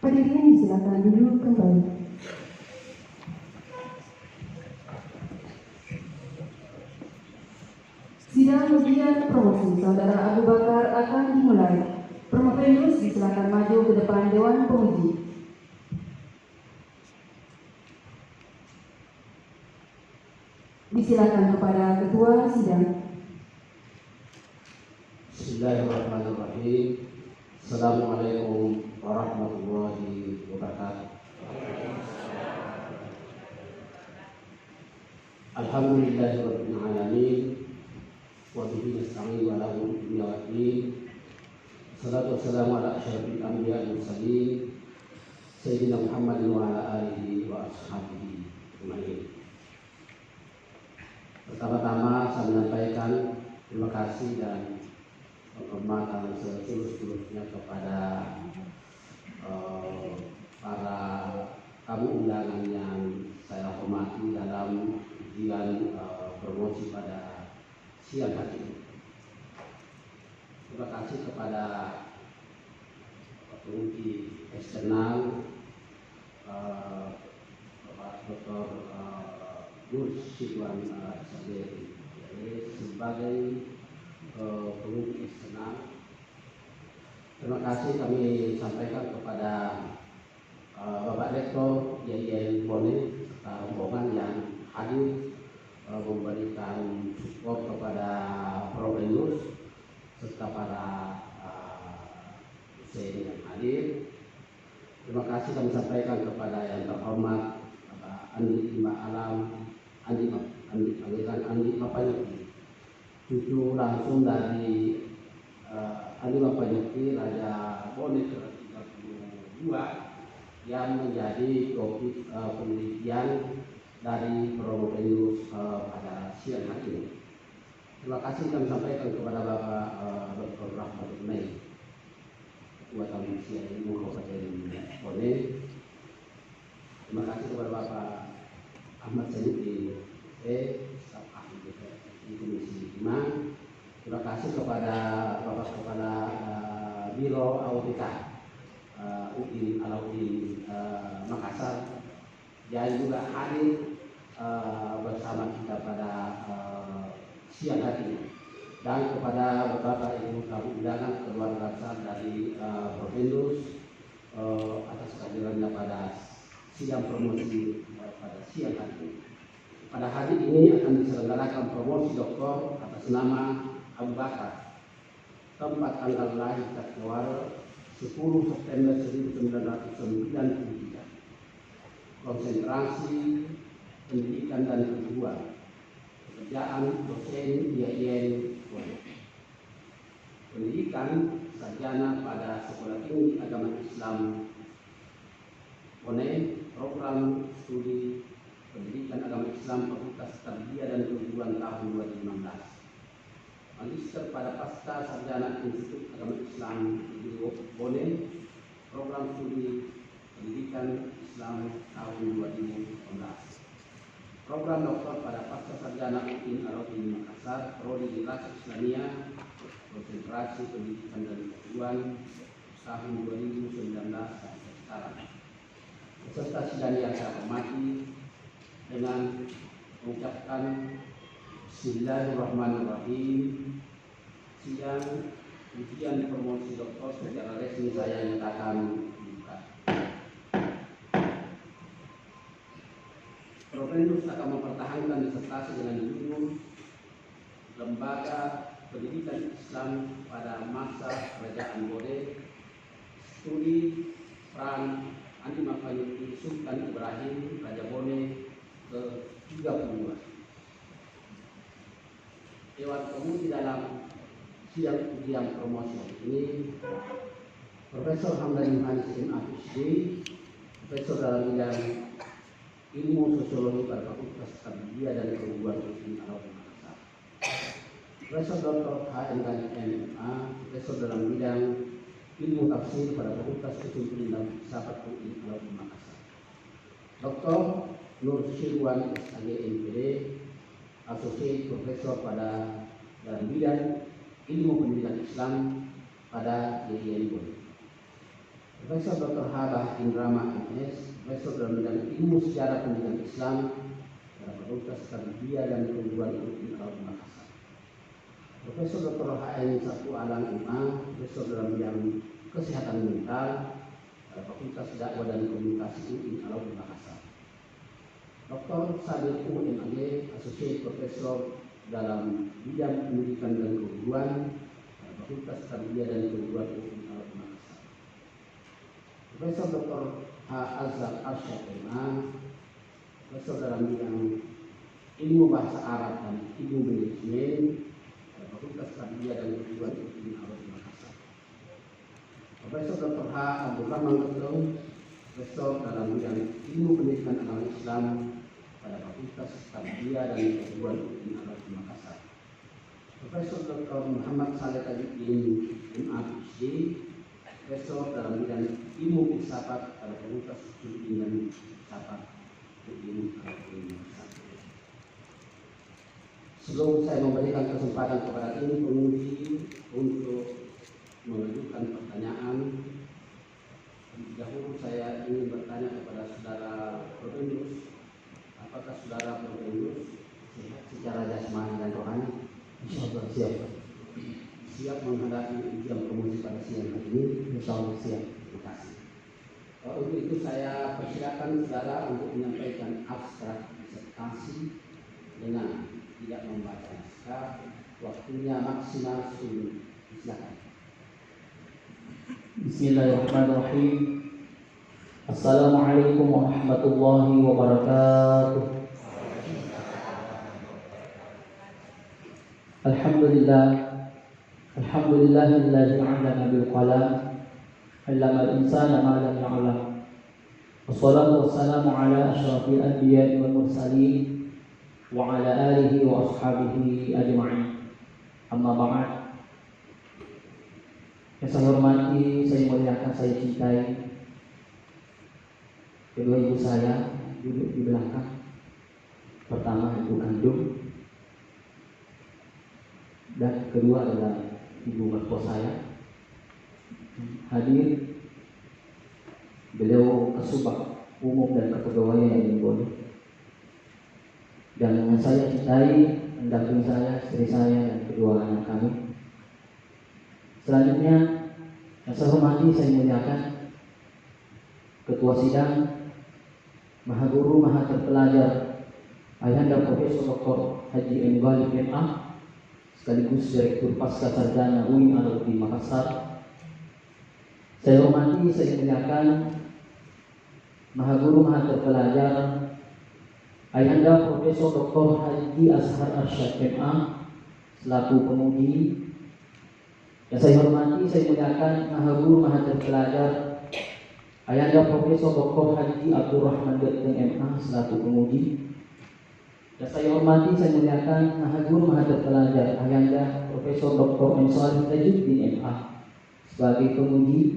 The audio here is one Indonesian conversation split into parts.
Hadirin silakan duduk kembali. Sidang ujian promosi Saudara Abu Bakar akan dimulai. Promovenus disilakan maju ke depan Dewan Penguji. Disilakan kepada Ketua Sidang. Bismillahirrahmanirrahim. Assalamualaikum warahmatullahi wabarakatuh. Alhamdulillahirabbil alamin. Wa bihi nasta'in wa la ilaha illa huwa. Salatu wassalamu ala asyrafil anbiya'i wal mursalin sayyidina Muhammadin wa ala alihi wa ashabihi ajmain. Pertama-tama saya menyampaikan terima kasih dan penghormatan setulus-tulusnya kepada para tamu undangan yang saya hormati dalam ujian promosi pada siang hari ini. Terima kasih kepada penguji eksternal Bapak Dr. Nur Sidwan Saberi sebagai penguji eksternal. Terima kasih kami sampaikan kepada Bapak Rektor YIN Bone serta rombongan yang hadir memberikan support kepada Provenus serta para dosen yang hadir. Terima kasih kami sampaikan kepada yang terhormat Bapak Andi Alam Andi Mapanyuki, cucu langsung dari Andi Mapanyuki Raja Bone ke-32 yang menjadi topik penelitian dari Provenus pada siang hari ini. Terima kasih kami sampaikan kepada Bapak Dr. Rahmat Mei, Ketua Komisi Ilmu Kabupaten Bone. Terima kasih kepada Bapak Ahmad Sayyidi, staf ahli di Komisi 5. Terima kasih kepada Bapak Kepala Biro AOTK UI Alauddin Makassar yang juga hadir bersama kita pada siang hari ini, dan kepada beberapa ibu tamu undangan keluarga besar dari Provenus atas kehadirannya pada sidang promosi pada siang hari ini. Pada hari ini akan diselenggarakan promosi doktor atas nama Abu Bakar, tempat tanggal lahir terkeluar 10 September 1993. Konsentrasi pendidikan dan keguruan, pekerjaan dosen YIN Bone. Pendidikan sarjana pada Sekolah Tinggi Agama Islam Bone, program studi pendidikan agama Islam Fakultas Tarbiyah dan Keguruan tahun 2016. Magister pada Pasca Sarjana Institut Agama Islam Bone, program studi pendidikan Islam tahun 2018. Program doktor pada Pasca Sarjana UI Alauddin Makassar, prodi Dirasah Islamiyah, konsentrasi pendidikan dan keguruan tahun 2019 sampai sekarang. Beserta sidang yang saya hormati, dengan mengucapkan Bismillahirrahmanirrahim, sidang ujian promosi doktor secara resmi saya nyatakan dibuka. Provenus akan mempertahankan disertasi dengan judul Lembaga Pendidikan Islam pada Masa Kerajaan Bone, studi peran Andi Mapanyuki Sultan Ibrahim Raja Bone ke-32. Dewan Penguji dalam sidang ujian promosi ini Profesor Hamdan Yohanes MPhD, Profesor dalam bidang Ilmu Sosiologi pada Fakultas Tarbiyah dan Keguruan Muslim Arab Makassar. Profesor Dr. HMKMA, Profesor dalam bidang Ilmu Tafsir pada Fakultas Usul dan Filsafat UI Arab Makassar. Dr. Nur Syirwan SAG MPD, Associate Profesor pada dalam bidang Ilmu Pendidikan Islam pada YIN. Profesor Dr. Habah Indrama MS, Profesor dalam bidang Ilmu Sejarah Pendidikan Islam pada Fakultas Tarbiyah dan Keguruan UI Arab Makassar. Profesor Dr. HN Satu Alang MA, Profesor dalam bidang Kesehatan Mental pada Fakultas Dakwah dan Komunikasi UI Arab Makassar. Dr. Sadir MAG, Associate Profesor dalam bidang Pendidikan dan Keguruan pada Fakultas Tarbiyah dan Keguruan UI Arab Makassar. Profesor Dr. H. Azhar Arsyad MA, Profesor dalam bidang Ilmu Bahasa Arab dan Ilmu Manajemen pada Fakultas Tarbiyah dan Keguruan UI Arab Makassar. Profesor Dr. H. Abdul Rahman Ketum, Profesor dalam bidang Ilmu Pendidikan Agama Islam pada Fakultas Tarbiyah dan Keguruan UI Arab Makassar. Profesor Dr. Muhammad Saleh Tajuddin MA PhD, Profesor dalam bidang Ilmu Filsafat pada Fakultas Usul dan Filsafat UI Arab Makassar. Sebelum saya memberikan kesempatan kepada tim penguji untuk mengajukan pertanyaan, dahulu saya ingin bertanya kepada saudara Provenus, apakah saudara Provenus sehat secara jasmani dan rohani? Insyaallah siap. Siap menghadapi ujian promosi pada siang hari ini? Insyaallah siap. Terima kasih. Untuk itu saya persilakan saudara untuk menyampaikan abstrak disertasi dengan tidak membaca naskah. Waktunya maksimal 10 menit. Silakan. Bismillahirrahmanirrahim. Assalamualaikum warahmatullahi wabarakatuh. Alhamdulillahilladzi 'allama bil qalam, 'allama al-insana ma lam ya'lam. Wassalatu wassalamu ala asyrafil anbiya'i wal mursalin wa ala alihi wa ashabihi ajma'in. Amma ba'd. Yang saya hormati, saya muliakan, saya cintai kedua ibu saya duduk di belakang. Pertama ibu kandung, dan kedua adalah ibu mertua saya. Hadir beliau Kasubag Umum dan Kepegawaian yang boleh, dan yang saya cintai pendamping saya, istri saya, dan kedua anak kami. Selanjutnya yang saya hormati, saya muliakan Ketua Sidang, Maha Guru, Maha Terpelajar Ayahanda Profesor Dr. Haji M. Ghalib MA, sekaligus Direktur Pasca Sarjana UIN Al-Uqi Makassar. Saya hormati, saya muliakan Maha Guru, Maha Terpelajar Ayahanda Profesor Dr. Haji Azhar Arsyad MA, selaku penguji. Yang saya hormati, saya muliakan Maha Guru, Maha Terpelajar Ayahanda Profesor Dr. Haji Abdul Rahman Datteng MA, selaku penguji. Yang saya hormati, saya muliakan Maha Guru, Maha Terpelajar Ayahanda Profesor Dr. M. Salih Tajuddin MA, sebagai penguji.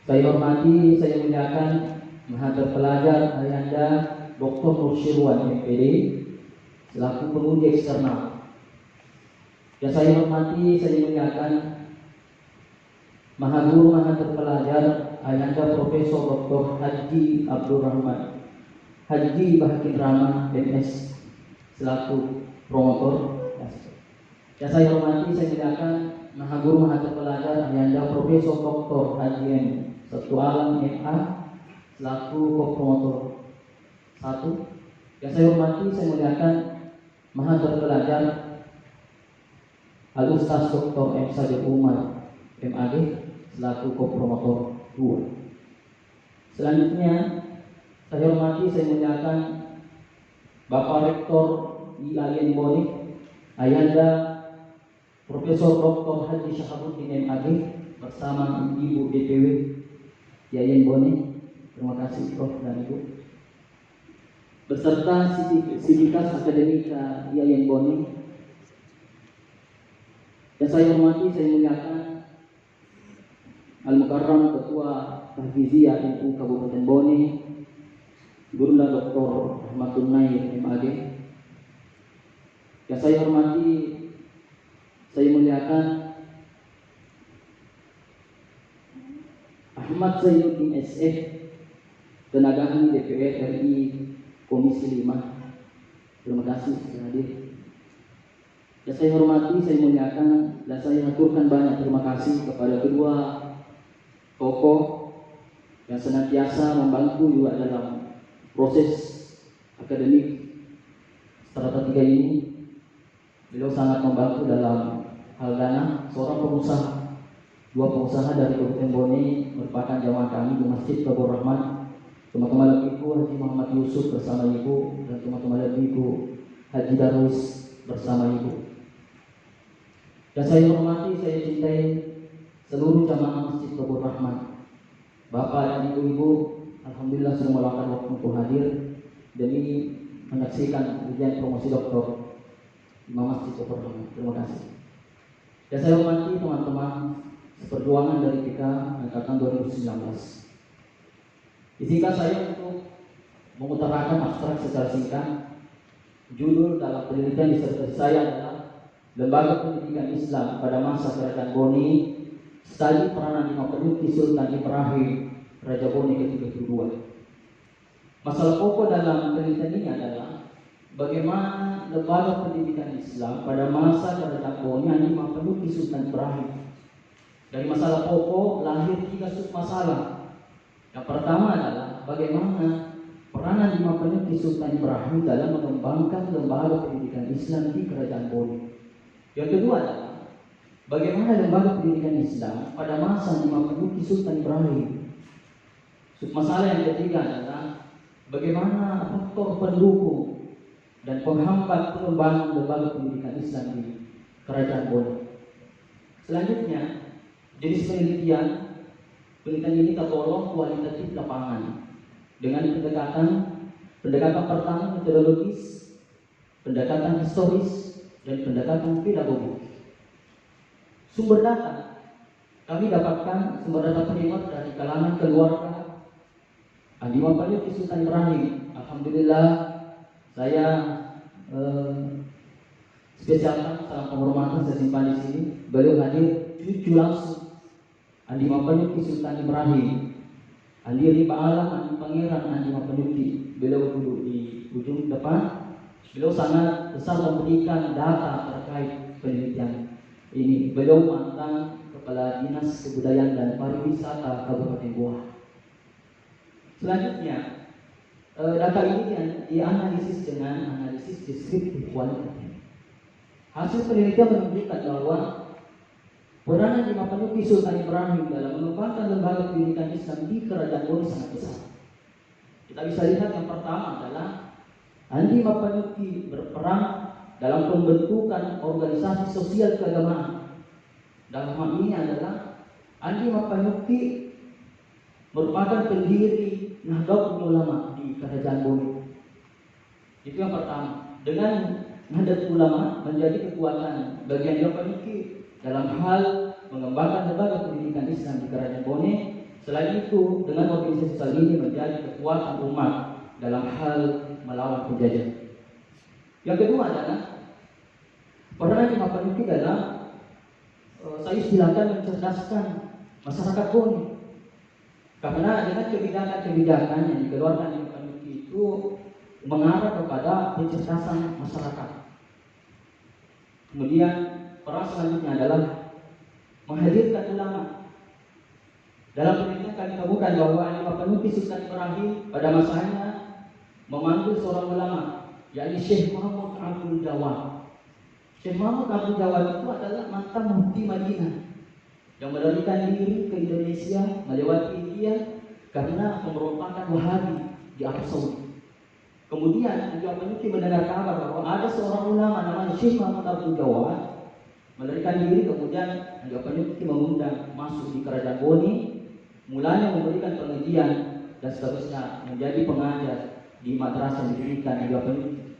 Saya hormati, saya muliakan Maha Terpelajar Ayahanda Dr. Nur Syirwan MPD, selaku penguji eksternal. Yang saya hormati, saya muliakan Maha Guru, Maha Terpelajar Ayahanda Profesor Dr. Haji Abdul Rahman Haji Bahakin Rama MS, selaku promotor. Yang saya hormati, saya muliakan Maha Guru, Maha Terpelajar Ayahanda Profesor Dr. Haji M. Satu Alam MA, selaku co-promotor 1. Yang saya hormati, saya muliakan Maha Terpelajar Al-Ustaz Dr. M. Sadir Umar MAG, selaku co-promotor 2. Selanjutnya saya hormati, saya muliakan Bapak Rektor IAIN Bone Ayahanda Profesor Dr. Haji Syahabuddin MAG bersama Ibu DPW IAIN Bone. Terima kasih Prof dan Ibu. beserta Sivitas Akademika IAIN Bone. Yang saya hormati, saya muliakan Al-Mukarram Ketua Tahfiziyah NU Kabupaten Bone, Gurunda Dr. Ahmadun Nair MAG. Yang saya hormati, saya muliakan Ahmad Zainuddin SF, tenaga ahli DPR RI Komisi 5. Terima kasih sudah hadir. Yang saya hormati, saya muliakan dan saya aturkan banyak terima kasih kepada kedua tokoh yang senantiasa membantu juga dalam proses akademik strata 3 ini. Beliau sangat membantu dalam hal dana. Seorang pengusaha, dua pengusaha dari Kabupaten Bone merupakan jamaah kami di Masjid Babur Rahman. Teman-teman Ibu Haji Muhammad Yusuf bersama Ibu, dan teman-teman Ibu Haji Darwis bersama Ibu. Dan saya hormati, saya cintai seluruh jamaah Masjid Babur Rahman. Bapak dan Ibu-Ibu, alhamdulillah sudah meluangkan waktu untuk hadir demi menyaksikan ujian promosi doktor Imam Masjid Babur Rahman. Terima kasih. Dan saya hormati teman-teman seperjuangan dari kita angkatan 2019. Izinkan saya untuk mengutarakan abstrak secara singkat. Judul dalam penelitian disertasi saya adalah Lembaga Pendidikan Islam pada Masa Kerajaan Bone, Studi Peranan Imam Penuki Sultan Ibrahim Raja Bone ke-32. Masalah pokok dalam penelitian ini adalah bagaimana lembaga pendidikan Islam pada masa Kerajaan Bone Imam Penuki Sultan Ibrahim. Dari masalah pokok lahir 3 submasalah. Yang pertama adalah bagaimana peranan Imam Penuki Sultan Ibrahim dalam mengembangkan lembaga pendidikan Islam di Kerajaan Bone. Yang kedua adalah bagaimana lembaga pendidikan Islam pada masa Imam Penuki Sultan Ibrahim. Submasalah yang ketiga adalah bagaimana faktor pendukung dan penghambat pengembangan lembaga pendidikan Islam di Kerajaan Bone. Selanjutnya, jenis penelitian ini tergolong kualitatif lapangan dengan pendekatan pertama metodologis, pendekatan historis, dan pendekatan pedagogis. Sumber data kami dapatkan sumber data primer dari kalangan keluarga Andi Muhammad Sultan Ibrahim. Alhamdulillah saya spesialkan salam penghormatan saya simpan di sini. Beliau hadir cucu langsung Andi Muhammad Sultan Ibrahim, Andi Riba Alam, Andi Pangeran, Andi Muhammad. Beliau duduk di ujung depan. Beliau sangat besar memberikan data terkait penelitian ini. Beliau mantan Kepala Dinas Kebudayaan dan Pariwisata Kabupaten Goa. Selanjutnya, data ini dianalisis dengan analisis deskriptif kualitatif. Hasil penelitian menunjukkan bahwa peranan Imam Penuki Sultan Ibrahim dalam mengembangkan lembaga pendidikan Islam di Kerajaan Bone sangat besar. Kita bisa lihat yang pertama adalah Andi Imam Penuki berperan dalam pembentukan organisasi sosial keagamaan. Dalam hal ini adalah Andi Imam Penuki merupakan pendiri Nahdlatul Ulama di Kerajaan Bone. Itu yang pertama. Dengan Nahdlatul Ulama menjadi kekuatan bagi Andi Imam Penuki dalam hal mengembangkan lembaga pendidikan Islam di Kerajaan Bone. Selain itu, dengan organisasi sosial ini menjadi kekuatan umat dalam hal melawan penjajah. Yang kedua adalah peranan Imam Penuki dalam saya istilahkan mencerdaskan masyarakat Bone. Karena dengan kebijakan-kebijakan yang dikeluarkan Imam Penuki itu mengarah kepada pencerdasan masyarakat. Kemudian peran selanjutnya adalah menghadirkan ulama. Dalam penelitian kami temukan bahwa Imam Penuki Sultan Ibrahim pada masanya memanggil seorang ulama, yakni Syekh Muhammad Abdul Jawad. Syekh Muhammad Abdul Jawad itu adalah mantan mufti Madinah yang melarikan diri ke Indonesia melewati India karena pemberontakan Wahabi di Arab Saudi. Kemudian Imam Penuki mendengar kabar bahwa ada seorang ulama namanya Syekh Muhammad Abdul Jawad melarikan diri, kemudian Imam Penuki mengundang masuk di Kerajaan Bone, mulanya memberikan pengajian dan seterusnya menjadi pengajar di madrasah yang didirikan di Papua New Guinea.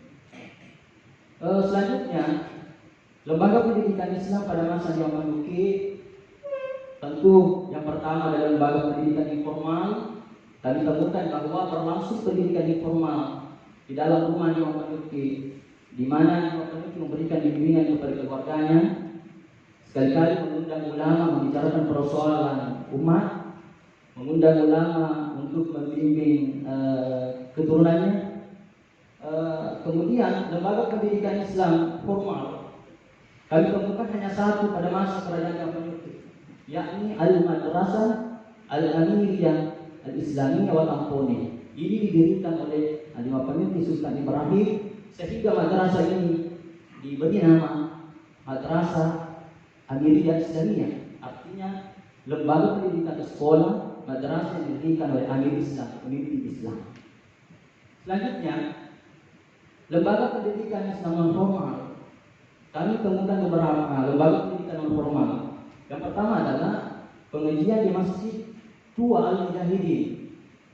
Selanjutnya, lembaga pendidikan Islam pada masa Papua New Guinea tentu yang pertama adalah lembaga pendidikan informal. Kami temukan bahwa berlangsung pendidikan informal di dalam rumah di Papua New Guinea, di mana Papua New Guinea memberikan bimbingan kepada keluarganya, sekali-kali mengundang ulama membicarakan persoalan umat, mengundang ulama untuk membimbing keturunannya. Kemudian lembaga pendidikan Islam formal kami temukan hanya satu pada masa kerajaan Papua New Guinea, yakni Al-Madrasah Al-Amiriyah Al-Islamiyah wa Tampone. Ini didirikan oleh Ali Papua New Guinea Sultan Ibrahim, sehingga madrasah ini diberi nama Madrasah Amiriyah Islamiyah, artinya lembaga pendidikan sekolah madrasah yang didirikan oleh Amir Islam, pemimpin Islam. Selanjutnya, lembaga pendidikan Islam non formal. Kami temukan beberapa lembaga pendidikan non formal. Yang pertama adalah pengajian di Masjid Tua Al-Mujahidin.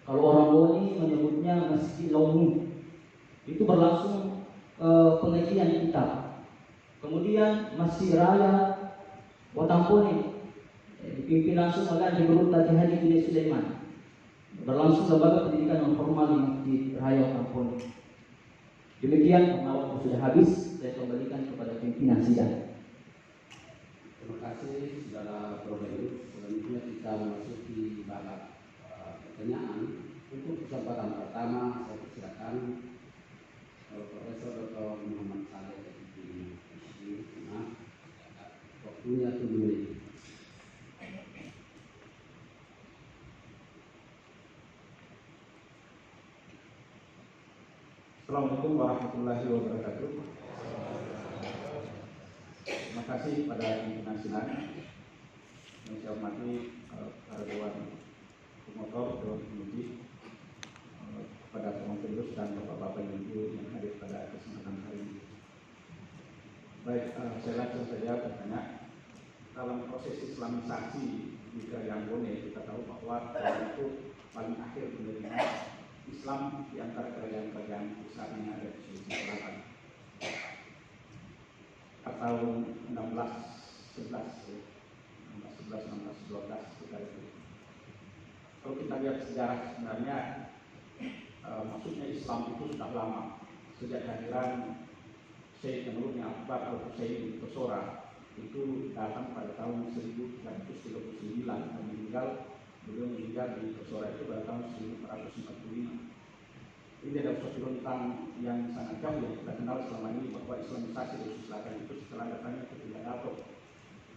Kalau orang Boni menyebutnya Masjid Launu. Itu berlangsung pengajian kitab. Kemudian Masjid Raya Watampone dipimpin langsung oleh Gubernur Tati Haji bin Sulaiman. Berlangsung lembaga pendidikan non formal di Masjid Raya Watampone. Demikian, waktu sudah habis, saya kembalikan kepada pimpinan sidang. Terima kasih saudara Profesor. Selanjutnya kita memasuki babak pertanyaan. Untuk kesempatan pertama saya persilakan Profesor Dr. Muhammad Saleh bin waktunya 7 menit. Assalamualaikum warahmatullahi wabarakatuh. Terima kasih pada pimpinan sidang yang saya hormati, para dewan promotor, dewan penguji, kepada pengurus dan bapak-bapak dan ibu yang hadir pada kesempatan hari ini. Baik, saya langsung saja bertanya. Dalam proses Islamisasi di Kerajaan Bone, kita tahu bahwa kerajaan itu paling akhir menerima Islam di antara kerajaan-kerajaan besar yang ada di Sulawesi Selatan. Tahun 1612 sekitar itu. Kalau kita lihat sejarah sebenarnya, maksudnya Islam itu sudah lama, sejak kehadiran Syekh Nurul Akbar Al-Husaini di Pesora, itu datang pada tahun 1339 dan beliau meninggal di Pesora itu pada tahun 1445. Ini adalah suatu rentang yang sangat jauh yang kita kenal selama ini, bahwa Islamisasi di Sulawesi Selatan itu setelah datangnya ketiga Dato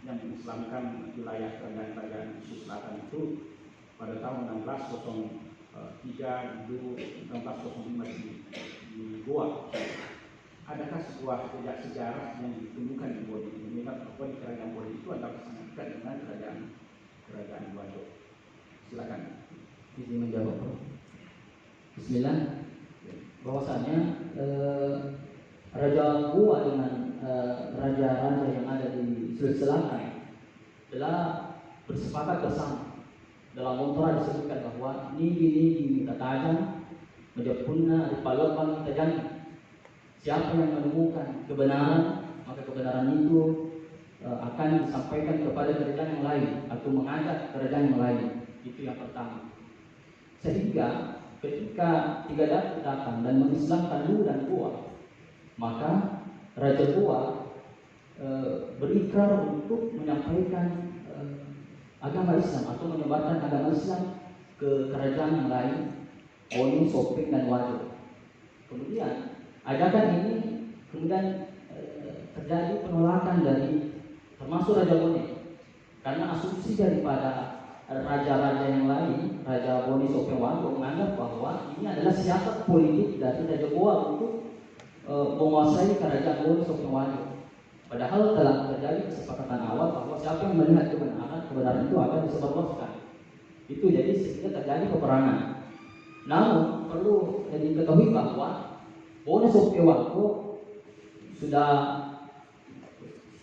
yang mengislamkan wilayah kerajaan-kerajaan di Sulawesi Selatan itu pada tahun 1603 1605 di Goa. Adakah sebuah jejak sejarah yang ditemukan di Bone ini mengingat bahwa di kerajaan Bone itu adalah sangat dekat dengan kerajaan Wado? Silakan. Izin menjawab. Bismillah. Bahwasanya Raja Goa dengan raja-raja yang ada di Sulawesi Selatan telah bersepakat bersama. Dalam Montara disebutkan bahwa nigi minta tajam, menjapuna di palembang minta jangan. Siapa yang menemukan kebenaran, maka kebenaran itu akan disampaikan kepada kerajaan yang lain atau mengajak kerajaan yang lain. Itu yang pertama. Sehingga ketika tiga Dato datang dan mengislamkan Lu dan Goa, maka Raja Goa berikrar untuk menyampaikan agama Islam atau menyebarkan agama Islam ke kerajaan yang lain, Bone, Sopeng dan Wado. Kemudian ajakan ini terjadi penolakan dari termasuk Raja Bone, karena asumsi daripada raja-raja yang lain, Raja Bone, Sopeng, Wado menganggap bahwa ini adalah siasat politik dari Raja Goa untuk menguasai kerajaan Bone, Sopeng, Wado. Padahal telah terjadi kesepakatan awal bahwa siapa yang melihat kebenaran itu akan disebarluaskan. Itu jadi sehingga terjadi peperangan. Namun perlu diketahui bahwa Bone, Sopeng, Wado sudah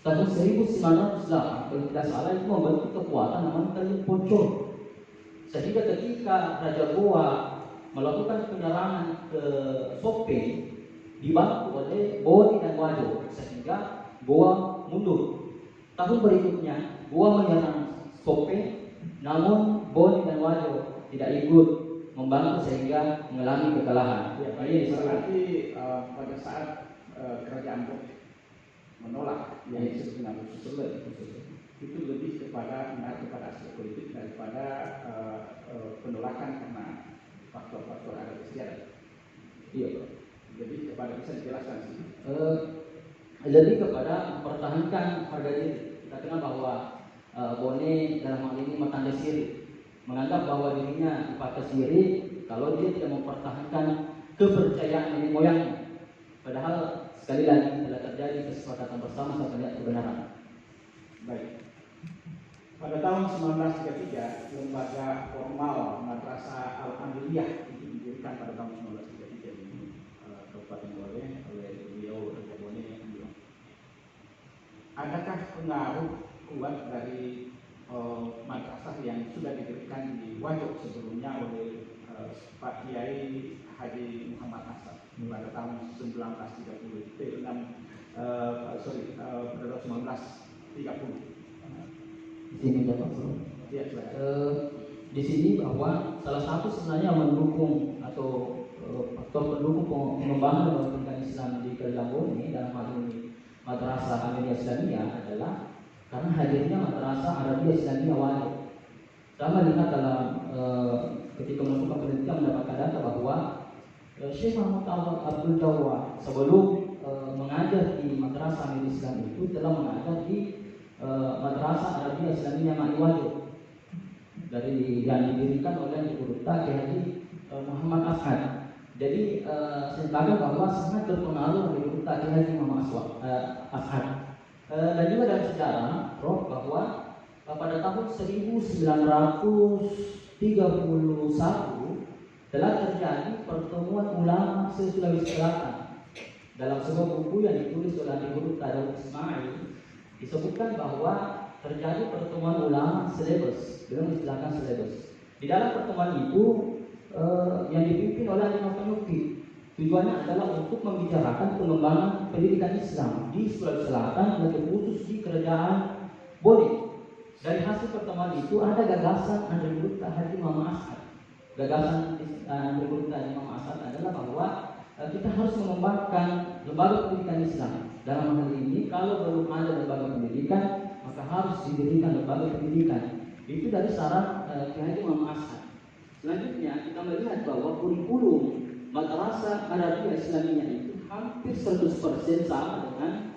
tahun 1908 kalau tidak salah itu membentuk kekuatan namanya Teluk Poncor. Sehingga ketika Raja Goa melakukan penyerangan ke Sope dibantu oleh Boni dan Wajo sehingga Goa mundur. Tahun berikutnya Goa menyerang Sope, namun Boni dan Wajo tidak ikut membantu sehingga mengalami kekalahan. Ya, baik. Berarti pada saat kerajaan Bok menolak yang disebut dengan Susulan itu lebih kepada mengarah kepada aspek politik daripada penolakan karena faktor-faktor adat istiadat. Iya. Jadi kepada bisa dijelaskan sih. Lebih kepada mempertahankan harga diri. Kita kenal bahwa Bone dalam hal ini matanda siri, menganggap bahwa dirinya dipakai siri kalau dia tidak mempertahankan kepercayaan nenek moyangnya. Padahal sekali lagi telah terjadi kesepakatan bersama saat melihat kebenaran. Baik. Pada tahun 1933, lembaga formal Madrasah Al-Amiliyah itu didirikan pada tahun 1933 di Kabupaten Bone oleh beliau Raja Bone yang kedua. Adakah pengaruh kuat dari madrasah yang sudah didirikan di Wajok sebelumnya oleh Pak Kiai Haji Muhammad Hasan pada tahun 1930 pada tahun 1930? Di sini Bapak Bro. Ya, Di sini bahwa salah satu sebenarnya mendukung atau faktor pendukung pengembangan lembaga pendidikan Islam di Kerajaan Bone dalam hal ini Madrasah Amiliyah Islamiyah adalah karena hadirnya Madrasah Arabiyah Islamiyah Wajib. Saya melihat dalam ketika melakukan penelitian mendapatkan data bahwa Syekh Muhammad Abdul Jawad sebelum mengajar di Madrasah Amiliyah Islam itu telah mengajar di Madrasah Arabiyah Islamiyah Ma'iwajib dari yang didirikan oleh Guru Kiai Haji Muhammad Ashad. Jadi saya katakan bahwa sangat berpengaruh dari Guru Kiai Haji Muhammad Ashad. Dan juga dalam sejarah Prof bahwa pada tahun 1931 telah terjadi pertemuan ulama se-Sulawesi Selatan. Dalam sebuah buku yang ditulis oleh Guru Daud Ismail disebutkan bahwa terjadi pertemuan ulama selebes, dengan istilahkan selebes. Di dalam pertemuan itu yang dipimpin oleh Imam Mufti, tujuannya adalah untuk membicarakan pengembangan pendidikan Islam di Sulawesi Selatan dan khusus di Kerajaan Bone. Dari hasil pertemuan itu ada gagasan Andri Guru Haji Muhammad Ashad. Gagasan Andri Guru Haji Muhammad Ashad adalah bahwa kita harus mengembangkan lembaga pendidikan Islam. Dalam hal ini, kalau belum ada lembaga pendidikan, maka harus didirikan lembaga pendidikan. Itu dari saran Kiai Haji Muhammad Ashad. Selanjutnya, kita melihat bahwa kurikulum Madrasah Arabiyah Islamiyah itu hampir 100% sama dengan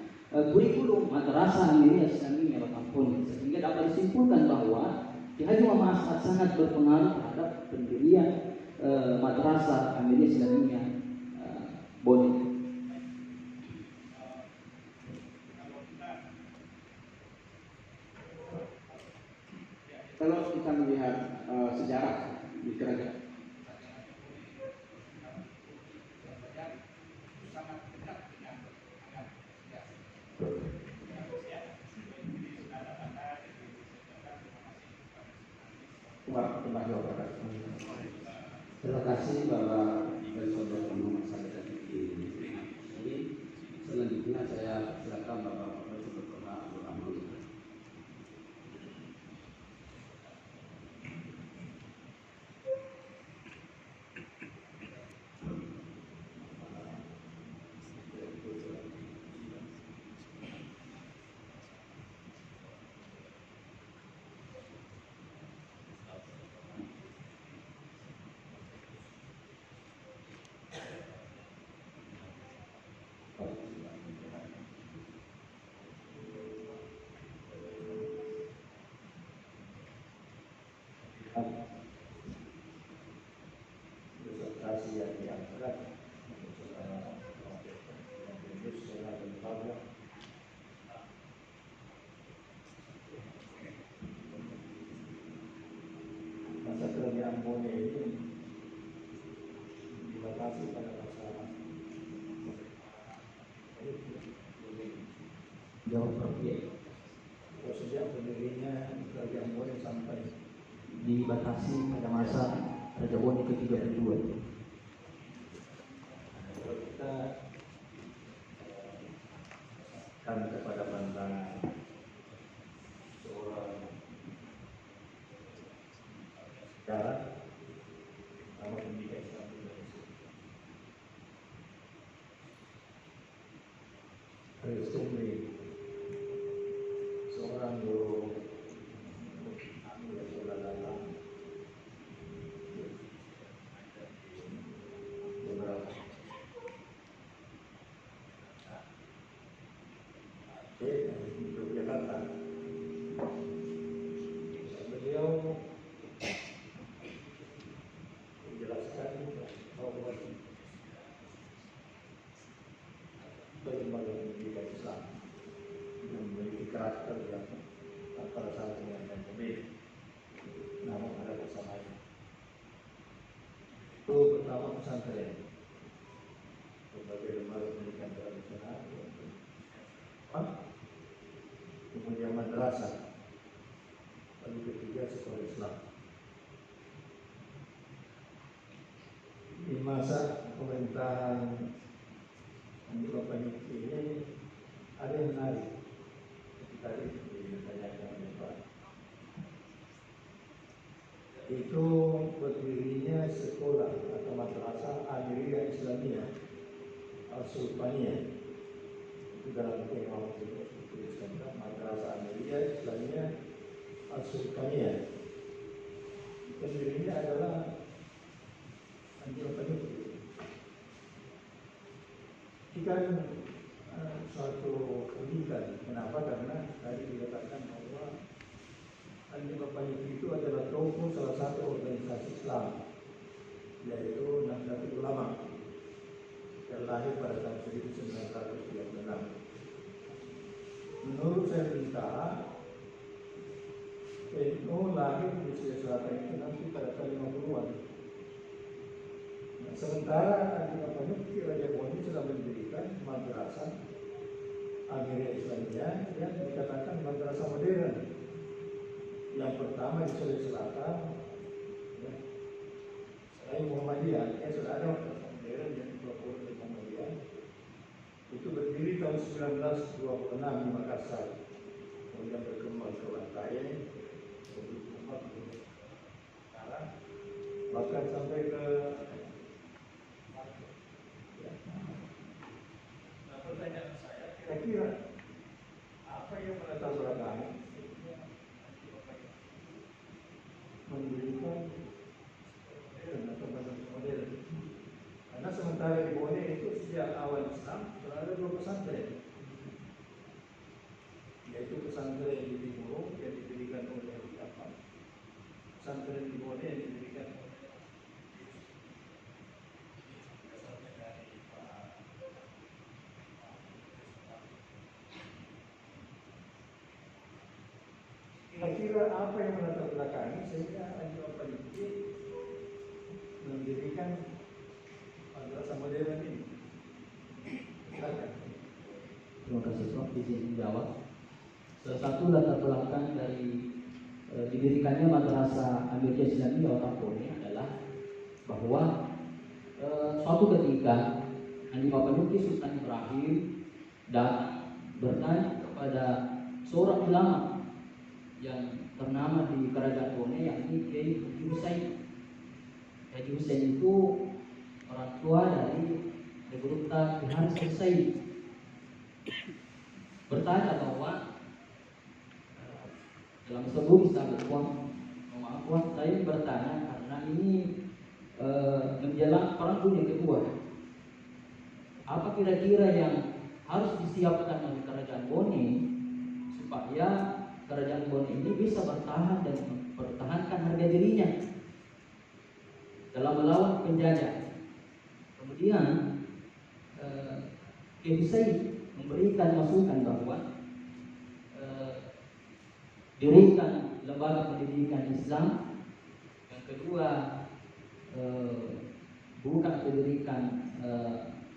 kurikulum Madrasah Amiliyah Islamiyah Bakampuni. Sehingga dapat disimpulkan bahwa Kiai Haji Muhammad Ashad sangat berpengaruh terhadap pendirian Madrasah Amiliyah Islamiyah Bone. Kalau kita melihat sejarah di kerajaan Terima kasih Bapak dan Saudara Muhammad Sadat ini. Selanjutnya saya silakan Bapak Profesor Dr. Abdul Rahman. Presentasi yang diangkat untuk saudara Yunus secara berbagai masa kerajaan Bone ini dibatasi pada masa Jawab Prof. sejak berdirinya kerajaan Bone sampai Dibatasi pada masa Raja Bone ke-32. Kalau kita kan kepada pandangan seorang sejarah sama pendidikan Islam di Indonesia. Recently, seorang guru Amir datang beberapa di Yogyakarta. Beliau menjelaskan bahwa berbagai pendidikan Islam yang memiliki karakter yang antara satu dengan yang berbeda, namun ada kesamaan. Itu pertama pesantren, berbagai lembaga pendidikan tradisional, kemudian madrasah, lalu ketiga sekolah Islam. Di masa pemerintahan Andi Bapak ini ada yang menarik ketika ditanyakan oleh Pak. Itu berdirinya sekolah atau madrasah Amiriyah Islamiyah Al-Sultaniyah. Itu dalam buku yang awal dituliskan, madrasah Amiriyah Islamiyah Al-Sultaniyah. Pendirinya adalah Andi Bapak. Kan suatu pendidikan. Kenapa? Karena tadi dikatakan bahwa Andi Bapak itu adalah tokoh salah satu organisasi Islam, yaitu Nahdlatul Ulama, yang lahir pada tahun 1936. Menurut saya berita, NU lahir di Sulawesi Selatan itu nanti pada tahun 50-an. Sementara Andi Bapak Raja Bone sudah mendirikan madrasah Amiriyah Islamiyah yang dikatakan madrasah modern. Yang pertama di Sulawesi Selatan, ya, selain Muhammadiyah, sudah ada madrasah modern yang dipelopori oleh Muhammadiyah. Itu berdiri tahun 1926 di Makassar, kemudian berkembang ke Bantaeng, sekarang bahkan sampai ke pertanyaan saya, kira-kira apa yang melatar belakangi mendirikan modern atau modern? Karena sementara di Bone itu sejak awal Islam telah ada dua pesantren, yaitu pesantren di Timur yang didirikan oleh apa? Pesantren di Bone yang didirikan oleh kira-kira apa yang melatar belakangi sehingga Andi Bapak mendirikan madrasah modern ini? Silakan. Terima kasih Prof. Izin menjawab. Salah satu latar belakang dari didirikannya madrasah Amiriyah Islamiyah Otak Bone adalah bahwa suatu ketika Andi Bapanuki Sultan Ibrahim datang bertanya kepada seorang ulama yang ternama di Kerajaan Bone, yakni Kiai Haji Hussein. Haji Hussein itu orang tua dari Regruta Ki Haris Hussein. Bertanya bahwa dalam sebuah Islam, maaf, saya bertanya karena ini menjelang Perang Dunia Kedua. Apa kira-kira yang harus disiapkan oleh Kerajaan Bone supaya Kerajaan Bone ini bisa bertahan dan mempertahankan harga dirinya dalam melawan penjajah? Kemudian Kiai Hussein memberikan masukan bahwa dirikan lembaga pendidikan Islam. Yang kedua, bukan didirikan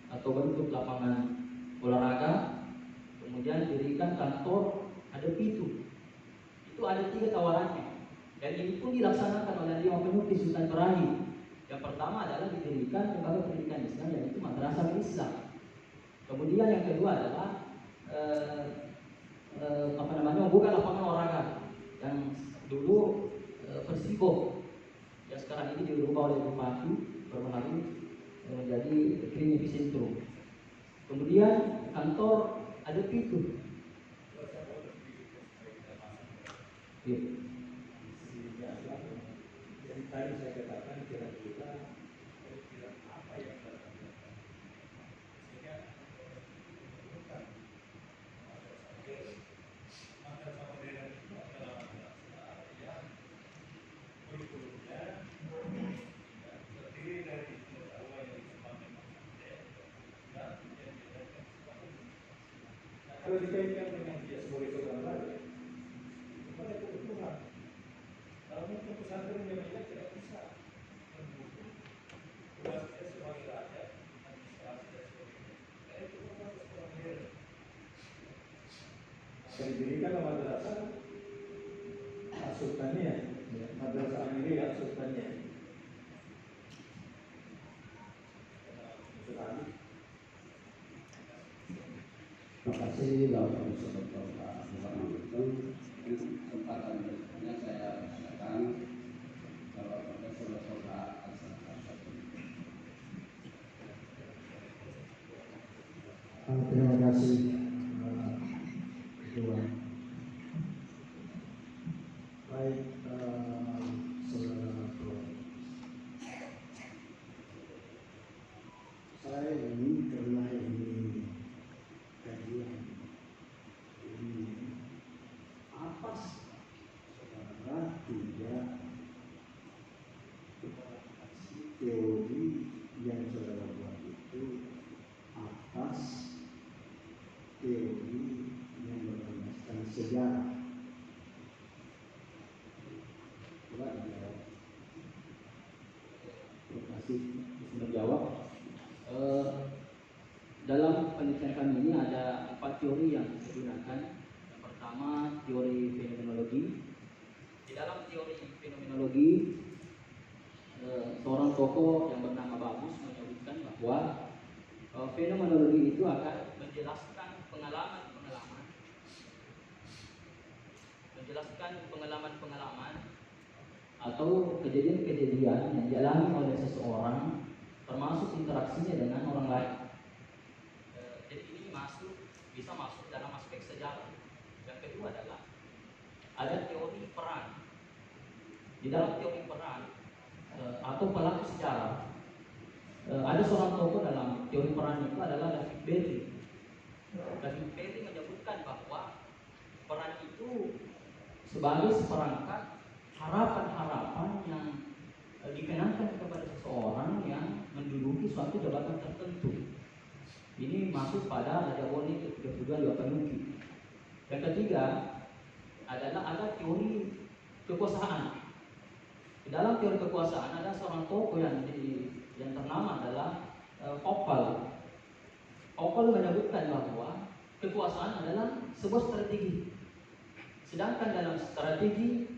atau bentuk lapangan olahraga. Kemudian dirikan kantor ada pintu. Itu ada 3 tawarannya, dan ini pun dilaksanakan oleh 5 penulis Sultan Ibrahim. Yang pertama adalah didirikan lembaga pendidikan Islam, yaitu Madrasah Islam. Kemudian yang kedua adalah membuka lapangan olahraga yang dulu Persibo, yang sekarang ini dirubah oleh Bupati perbaharui menjadi Green Epicentrum. Kemudian kantor ada pintu. Ya. Jadi tadi saya katakan kira-kira apa yang terjadi sehingga bukan madrasah modern itu adalah madrasah yang kurikulumnya terdiri dari pengetahuan yang dikembangkan dan yang diajarkan sebagai. Nah, kalau dikaitkan dengan dia sebagai seorang raja, mereka kebetulan kalau mungkin pesantren Indonesia tidak bisa mendukung tugasnya sebagai raja, administrasi dan sebagainya. Karena itu bukan sekolah modern. Yang didirikan madrasah As-Sultaniyah, madrasah Amiriyah As-Sultaniyah. Terima kasih Bapak Dr. Pak kesempatan berikutnya saya silakan Bapak Profesor Dr. Pak Terima kasih Ketua. Baik, saudara Prof. Saya ini karena ini kajian ini apa saudara tidak teori yang saudara buat itu atas teori yang berlandaskan sejarah. Coba dijawab. Terima kasih menjawab. Dalam penelitian kami ini ada 4 teori yang digunakan. Yang pertama teori fenomenologi. Di dalam teori fenomenologi, seorang tokoh yang bernama Bagus menyebutkan bahwa fenomenologi itu akan menjelaskan pengalaman atau kejadian-kejadian yang dialami oleh seseorang, termasuk interaksinya dengan orang lain. Jadi ini bisa masuk dalam aspek sejarah. Yang kedua adalah ada teori peran. Di dalam teori peran atau pelaku sejarah, ada seorang tokoh dalam teori peran itu adalah David Berry. David Berry menyebutkan bahwa peran itu sebagai seperangkat harapan-harapan yang dikenakan kepada seseorang yang menduduki suatu jabatan tertentu. Ini masuk pada Raja Woni ke-32 Lopanuki. Yang ketiga adalah ada teori kekuasaan. Di dalam teori kekuasaan ada seorang tokoh yang ternama adalah Oppel. Oppel menyebutkan bahwa kekuasaan adalah sebuah strategi. Sedangkan dalam strategi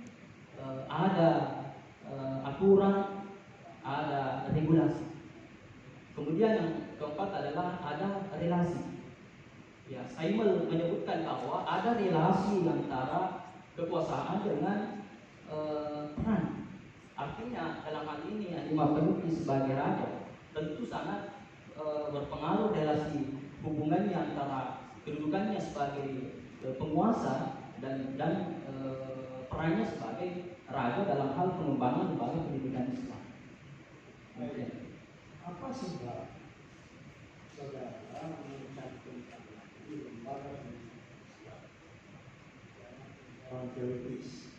ada aturan, ada regulasi. Kemudian yang keempat adalah ada relasi. Ya, Simon menyebutkan bahwa ada relasi antara kekuasaan dengan peran. Artinya dalam hal ini Adima Penuki sebagai raja tentu sangat berpengaruh relasi hubungannya antara kedudukannya sebagai penguasa dan perannya sebagai raja dalam hal pengembangan lembaga pendidikan Islam. Apa sebab saudara mencantumkan di lembaga pendidikan Islam dalam teoritis?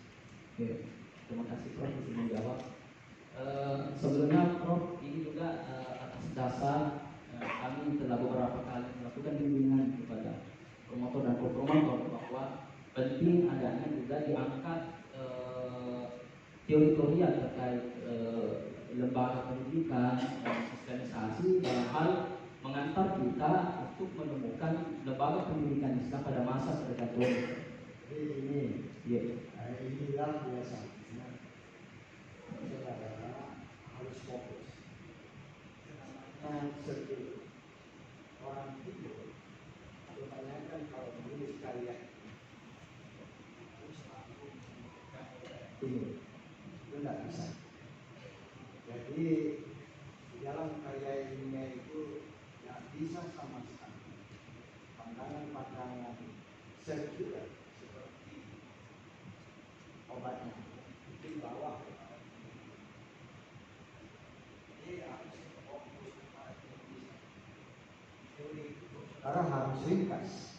Oke, terima kasih Prof untuk menjawab. Sebelumnya Prof ini juga atas dasar kami telah beberapa kali melakukan bimbingan kepada promotor dan co-promotor bahwa penting adanya juga diangkat teori-teori yang terkait lembaga pendidikan dan sistematisasi dalam hal mengantar kita untuk menemukan lembaga pendidikan Islam pada masa tertentu. Jadi ini, Ya. inilah biasanya saudara harus harus fokus. Namanya sebelum orang tidur, kebanyakan kalau menulis karya harus selalu tidur, itu tidak bisa. Jadi di dalam karya ilmiah itu tidak bisa sama sekali pandangan-pandangan sekuler seperti obatnya di bawah. Jadi harus fokus kepada teori. Saudara harus ringkas,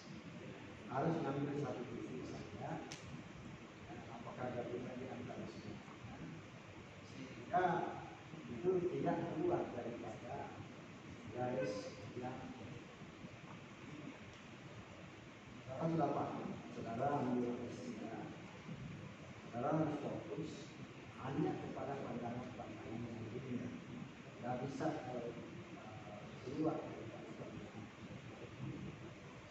harus ngambil satu titik saja. Apakah ada guna di antara semuanya, sehingga itu tidak keluar daripada garis yang saudara sudah paham. Saudara ambil kesimpulan, saudara harus fokus hanya kepada pandangan-pandangan yang dunia. Tidak bisa keluar daripada pandangan.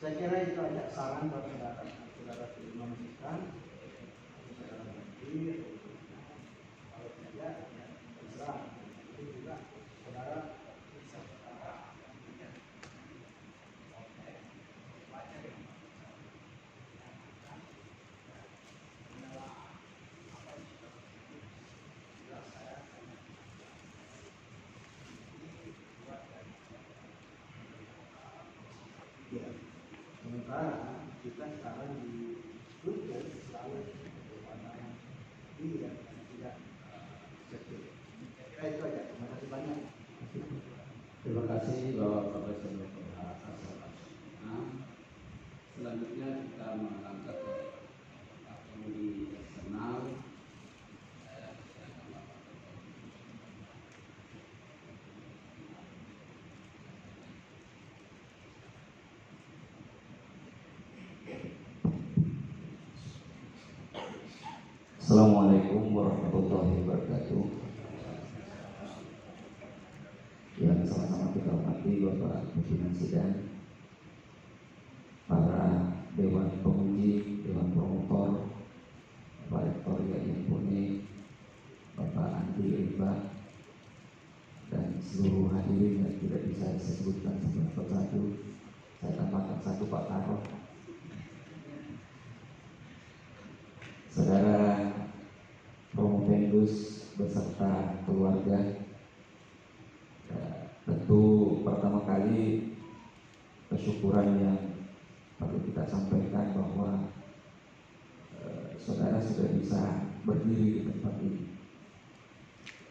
Saya kira itu aja saran buat saudara. Saudara terima masukan, saudara berpikir, kalau tidak, ya terserah. Itu juga saudara bisa saudara ambilkan. Oke, baca yang adalah apa yang sudah jelas saya ini buat dari ya. Sementara kita sekarang di Google selalu berpandangan dia dan tidak sekir. Saya kira itu aja. Terima kasih banyak. Terima kasih Bapak Profesor Dr. Asal Asal. Selanjutnya kita mengangkat teknologi eksternal. Assalamualaikum warahmatullahi wabarakatuh. Yang sama-sama kita hormati Bapak Pimpinan Sidang, para Dewan Penguji, Dewan Promotor, Bapak Rektor yang Pune, Bapak Andi Rimba, dan seluruh hadirin yang tidak bisa saya sebutkan satu persatu. Saya tambahkan satu Pak Karo. Saudara Promopendus beserta keluarga, tentu pertama kali kesyukuran yang perlu kita sampaikan bahwa saudara sudah bisa berdiri di tempat ini.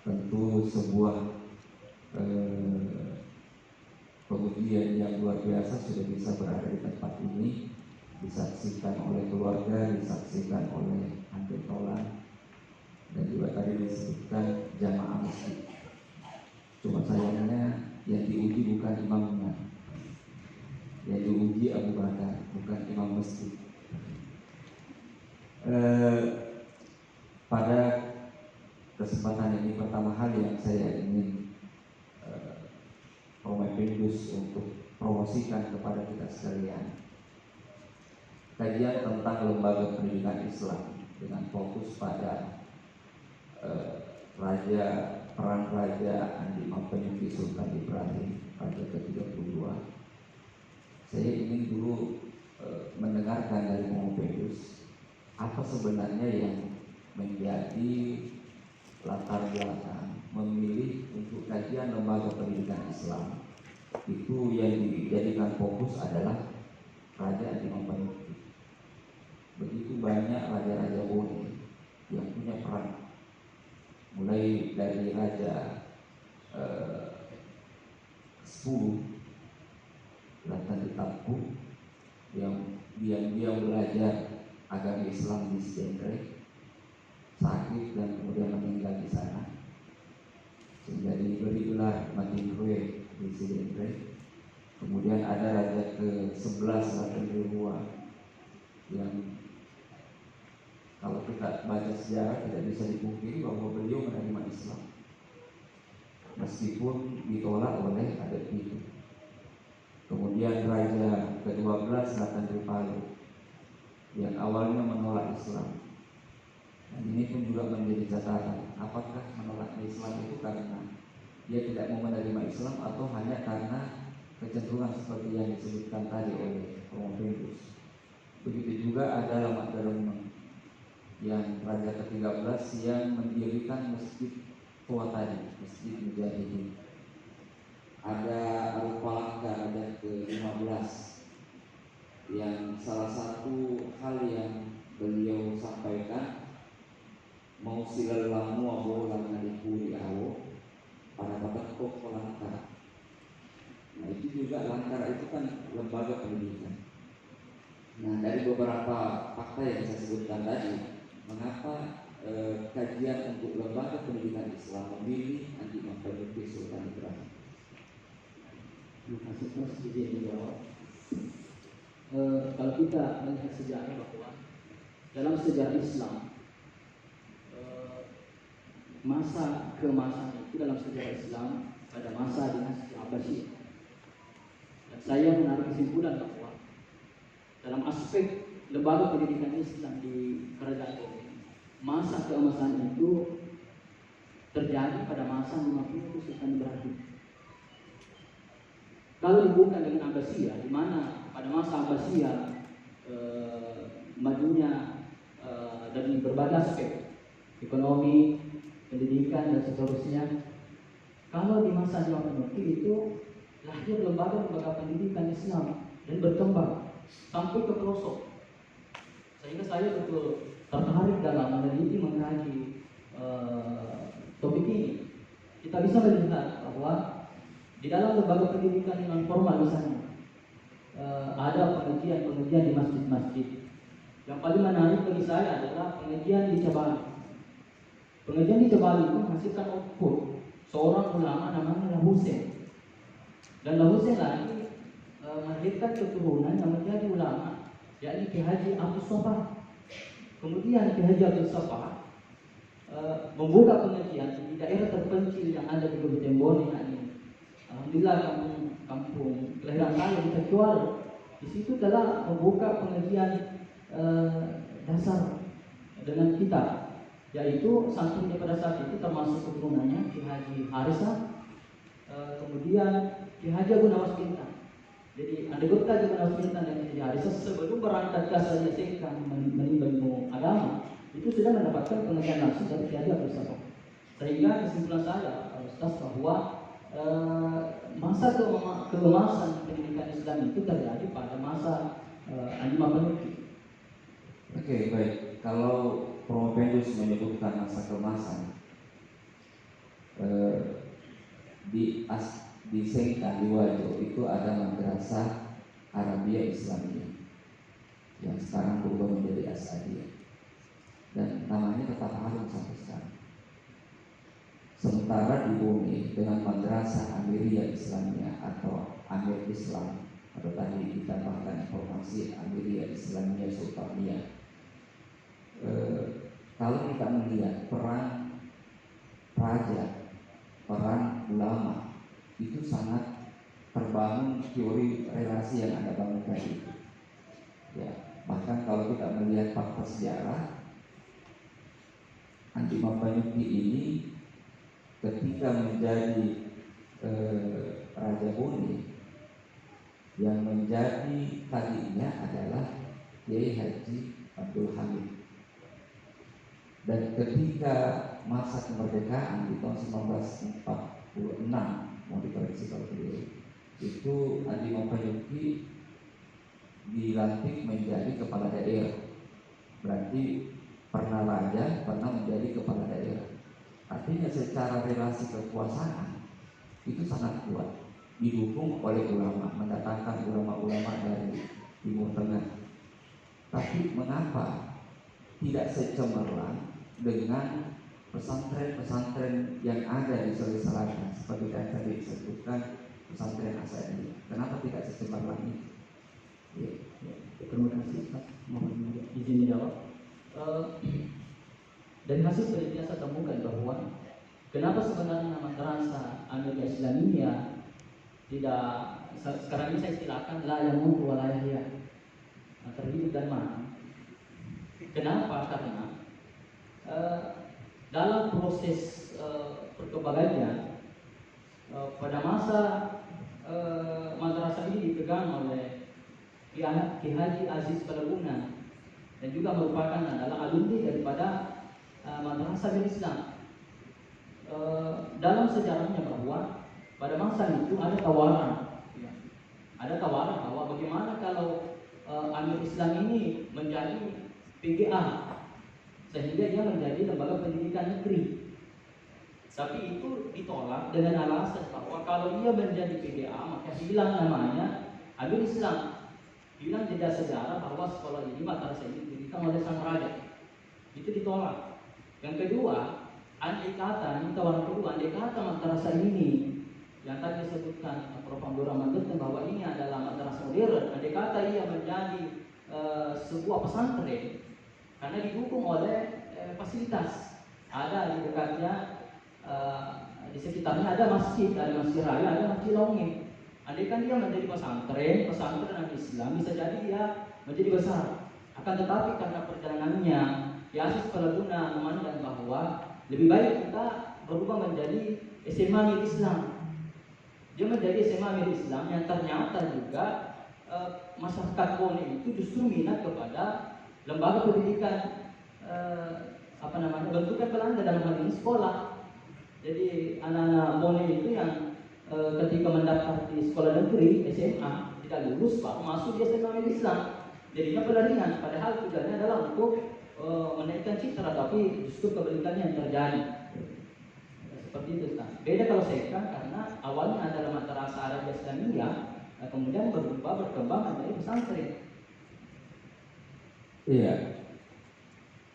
Tentu sebuah pengujian yang luar biasa sudah bisa berada di tempat ini, disaksikan oleh keluarga, disaksikan oleh anggota dan juga tadi disebutkan jamaah masjid. Cuma sayangnya yang diuji bukan imamnya, yang diuji Abu Bakar, bukan imam masjid. Pada kesempatan ini pertama hal yang saya ingin Promopendus untuk promosikan kepada kita sekalian, kajian tentang lembaga pendidikan Islam dengan fokus pada peran Raja Andi Mampanyuki Sultan Ibrahim, Raja ke-32. Saya ingin dulu mendengarkan dari Promopendus apa sebenarnya yang menjadi latar belakang memilih untuk kajian lembaga pendidikan Islam. Itu yang dijadikan fokus adalah Raja Andi Mampanyuki. Begitu banyak raja-raja Bone yang punya peran, mulai dari Raja 10 Latan Ditampung yang dia belajar agama Islam di Sdn, sakit dan kemudian meninggal di sana, sehingga diberi gelar Matinrue di Sdn. Kemudian ada Raja ke-11 Latan Rirua yang kalau kita baca sejarah tidak bisa dipungkiri bahwa beliau menerima Islam meskipun ditolak oleh adat itu. Kemudian Raja ke-12 Latan Ripalu yang awalnya menolak Islam, dan ini pun juga menjadi catatan apakah menolak Islam itu karena dia tidak mau menerima Islam atau hanya karena kecenderungan seperti yang disebutkan tadi oleh Promoventus. Begitu juga ada Lamak Deremeng yang Raja ke-13 yang mendirikan masjid tua tadi, Masjid Mujahidin. Ada Al-Falaka Raja ke-15 yang salah satu hal yang beliau sampaikan mau silalamu abo langaliku diawo pada bapak kok langkah. Nah itu juga Langkara itu kan lembaga pendidikan. Nah dari beberapa fakta yang saya sebutkan tadi, mengapa kajian untuk lembaga pendidikan Islam memilih Andi Mampanuki Sultan Ibrahim? Terima kasih Mas, izin menjawab. Kalau kita melihat sejarah bahwa dalam sejarah Islam masa keemasan itu dalam sejarah Islam pada masa dinasti Abbasiyah. Dan saya menarik kesimpulan bahwa dalam aspek lembaga pendidikan Islam di kerajaan ini, masa keemasan itu terjadi pada masa 50 Sultan Ibrahim. Kalau dihubungkan dengan Abbasiyah, di mana pada masa Abbasiyah majunya dari berbagai aspek ekonomi, pendidikan dan seterusnya. Kalau di masa Mameluki itu lahir lembaga-lembaga pendidikan Islam dan berkembang sampai ke pelosok. Sehingga saya betul tertarik dalam meneliti mengkaji topik ini. Kita bisa melihat bahwa di dalam lembaga pendidikan non formal misalnya ada pengajian di masjid-masjid. Yang paling menarik bagi saya adalah pengajian di Cabang. Pengajian di Cabang itu menghasilkan output seorang ulama namanya Husain. Dan Husain lagi melahirkan keturunan yang menjadi ulama, yakni Ki Haji Abdul Sofah. Kemudian Ki Haji Abdul Sofah membuka pengajian di daerah terpencil yang ada di Kabupaten Bone, yakni alhamdulillah kampung kelahiran saya di Tegual. Di situ telah membuka pengajian dasar dengan kitab, yaitu santunnya pada saat itu termasuk keturunannya Ki Haji Harisa, kemudian Ki Haji Abu Nawas Bintan. Jadi ada Gota Abu Nawas Bintan dan Ki Haji Harisa sebelum berangkat ke asalnya Sekang menimba ilmu agama itu sudah mendapatkan pengajian langsung dari Ki Haji Abdul Sofah. Sehingga kesimpulan saya Ustaz bahwa masa keemasan pendidikan Islam itu terjadi pada masa Andi Mameluki. Oke, baik. Kalau Promoventus menyebutkan masa keemasan di Sengkang, di Wajo itu ada madrasah Arabia Islamiyah yang sekarang berubah menjadi Asadiyah dan namanya tetap harum sampai sekarang. Sementara di Bumi dengan madrasah Amiriyah Islamiyah atau Amir Islam, atau tadi ditambahkan informasi Amiriyah Islamiyah Sultaniyah. Kalau kita melihat peran raja, peran ulama itu sangat terbangun teori relasi yang Anda bangun tadi. Ya, bahkan kalau kita melihat fakta sejarah, Andi Mampanuki ini ketika menjadi Raja Bone, yang menjadi tadinya adalah Kiai Haji Abdul Hamid. Dan ketika masa kemerdekaan di tahun 1946, mau dikoreksi kalau beliau, itu Andi Mampanuki dilantik menjadi kepala daerah. Berarti pernah raja, pernah menjadi kepala daerah. Artinya secara relasi kekuasaan itu sangat kuat, didukung oleh ulama, mendatangkan ulama-ulama dari Timur Tengah. Tapi mengapa tidak secemerlang dengan pesantren-pesantren yang ada di Sulawesi Selatan seperti yang tadi disebutkan pesantren Asadiyah? Kenapa tidak secemerlang ini? Ya, terima kasih Mas. Mohon izin menjawab. Dari hasil penelitian saya temukan bahwa kenapa sebenarnya madrasah Amiriyah Islamiyah tidak, sekarang ini saya istilahkan la yamutu wa la yahya, terhidup dan mati. Kenapa? Karena dalam proses perkembangannya pada masa madrasah ini dipegang oleh Ki Haji Aziz Palaguna dan juga merupakan adalah alumni daripada madrasah Islam. Dalam sejarahnya bahwa pada masa itu ada tawaran, ya, ada tawaran bahwa bagaimana kalau Amir Islam ini menjadi PGA sehingga dia menjadi lembaga pendidikan negeri. Tapi itu ditolak dengan alasan bahwa kalau dia menjadi PGA maka hilang namanya Amir Islam. Hilang jejak sejarah bahwa sekolah ini madrasah ini didirikan oleh sang raja. Itu ditolak. Yang kedua, andai kata, ini tawaran kedua, andai kata madrasah ini yang tadi disebutkan Prof. Abdul Rahman bahwa ini adalah madrasah modern, andai kata ia menjadi sebuah pesantren karena didukung oleh fasilitas. Ada di dekatnya, di sekitarnya ada masjid raya, ada masjid Longe. Andai kan dia menjadi pesantren Islam, bisa jadi dia menjadi besar. Akan tetapi karena perjalanannya, Aziz Palaguna memandang bahwa lebih baik kita berubah menjadi SMA Mir Islam. Dia menjadi SMA Mir Islam yang ternyata juga masyarakat Bone itu justru minat kepada lembaga pendidikan bentukan Belanda dalam hal ini sekolah. Jadi anak-anak Bone itu yang ketika mendaftar di sekolah negeri SMA tidak lulus baru masuk di SMA Mir Islam. Jadinya pelarian, padahal tujuannya adalah untuk menaikkan citra, tapi justru kebalikannya yang terjadi. Seperti itu, Ustaz. Beda kalau Seka karena awalnya adalah madrasah Arab Islamiyah, kemudian berkembang menjadi pesantren. Iya.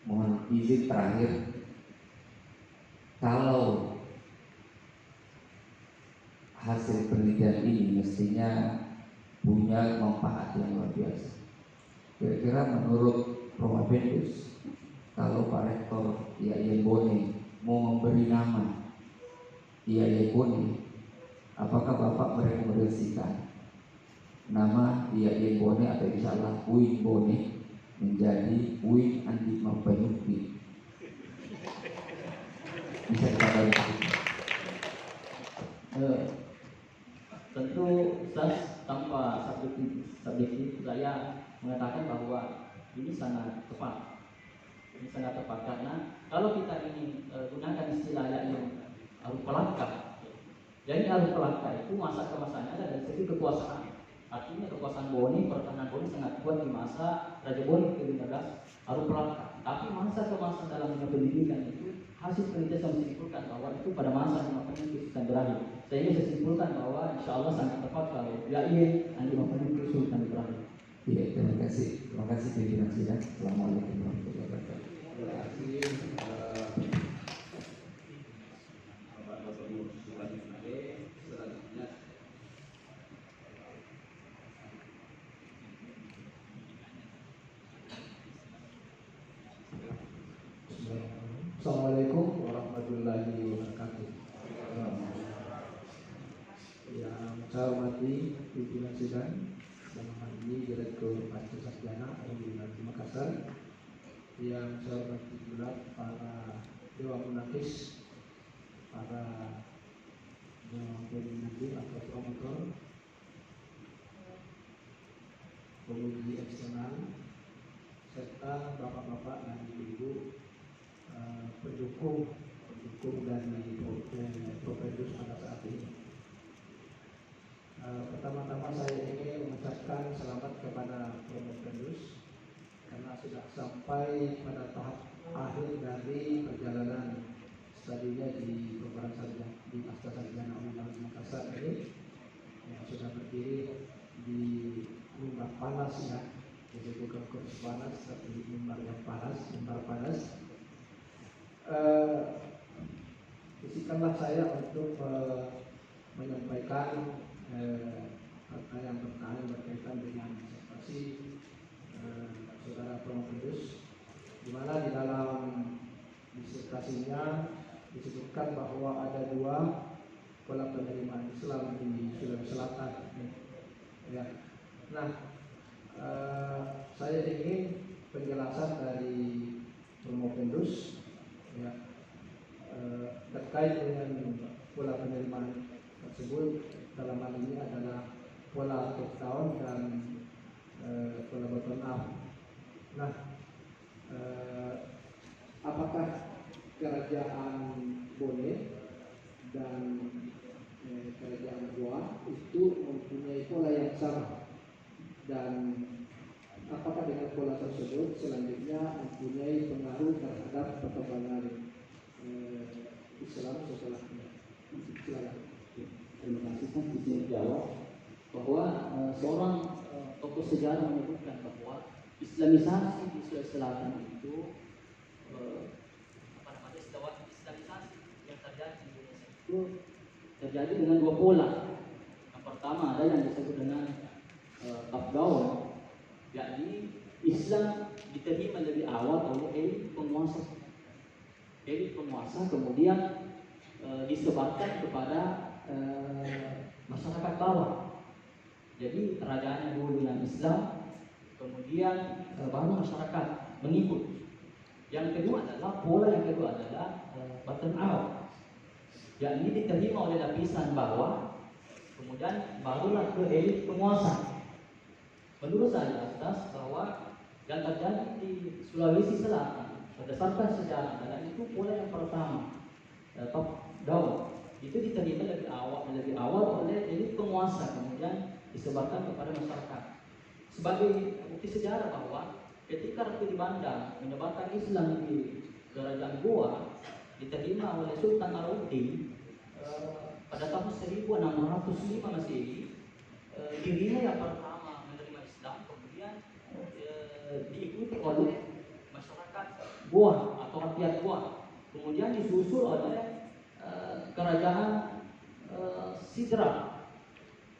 Mohon izin terakhir, kalau hasil penelitian ini mestinya punya manfaat yang luar biasa. Kira-kira menurut Prof. Abendus, kalau Pak Rektor IAIN Bone mau memberi nama IAIN Bone, apakah Bapak merekomendasikan nama IAIN Bone atau insya Allah UIN Bone menjadi UIN Andi Mampanyukti? Bisa kita bantu? Tentu tanpa subjektif saya mengatakan bahwa ini sangat tepat. Ini sangat tepat karena kalau kita ini gunakan istilah yang Arus Pelaka. Jadi Arus Pelaka itu masa kemasannya ada dari segi kekuasaan. Artinya kekuasaan Bone, pertahanan Bone sangat kuat di masa Raja Bone ke-15 Arus Pelaka. Tapi masa kemasan dalam dunia pendidikan itu hasil penelitian menyimpulkan bahwa itu pada masa yang itu akan berakhir. Sehingga saya simpulkan bahwa insya Allah sangat tepat kalau IAIN Andi Mampanyukti itu akan berakhir. Iya, terima kasih pimpinan sidang. Assalamualaikum warahmatullahi wabarakatuh. Terima kasih Bapak Dr. Nur Suradi Nade. Selanjutnya Assalamualaikum warahmatullahi wabarakatuh. Yang saya hormati pimpinan sidang, dalam hal ini Direktur Panti Sarjana Universitas Makassar. Yang saya hormati juga para dewan munakis, para dewan pembimbing atau promotor, penguji eksternal, serta bapak-bapak dan ibu-ibu pendukung dari Profedus pada saat ini. Pertama-tama saya ingin mengucapkan selamat kepada Profedus karena sudah sampai pada tahap akhir dari perjalanan studinya di program sarjana di Pasca Sarjana Universitas Makassar ini, yang sudah berdiri di mimbar panas ya. Jadi bukan kursi panas tapi mimbar yang panas, mimbar panas. Izinkanlah saya untuk menyampaikan pertanyaan berkaitan dengan disertasi saudara Profedus, di mana di dalam disertasinya disebutkan bahwa ada 2 pola penerimaan Islam di Sulawesi Selatan. Ya. Nah, saya ingin penjelasan dari Profedus ya, terkait dengan pola penerimaan tersebut dalam hal ini adalah pola top down dan pola bottom up. Nah, apakah kerajaan Bone dan kerajaan Goa itu mempunyai pola yang sama, dan apakah dengan pola tersebut selanjutnya mempunyai pengaruh terhadap perkembangan Islam setelahnya? Terima kasih. Kan di sini jawab bahwa seorang tokoh sejarah menyebutkan bahwa Islamisasi di Sulawesi Selatan itu Islamisasi yang terjadi di Indonesia itu terjadi dengan dua pola. Yang pertama ada yang disebut dengan top-down, yakni Islam diterima lebih awal oleh elit penguasa. Elit penguasa kemudian disebarkan kepada masyarakat bawah. Jadi kerajaannya dulu yang Islam, kemudian baru masyarakat mengikut. Yang kedua adalah pola yang kedua adalah bottom out, yakni diterima oleh lapisan bawah, kemudian barulah ke elit penguasa. Menurut saya, Ustaz, bahwa yang terjadi di Sulawesi Selatan berdasarkan sejarah adalah itu pola yang pertama, top down, itu diterima lebih awal oleh elit penguasa, kemudian disebarkan kepada masyarakat. Sebagai bukti sejarah bahwa ketika Ratu di Banda menyebarkan Islam di kerajaan Goa, diterima oleh Sultan Alauddin pada tahun 1605 Masehi. Dirinya yang pertama menerima Islam, kemudian diikuti oleh masyarakat Goa atau rakyat Goa, kemudian disusul oleh kerajaan Sidra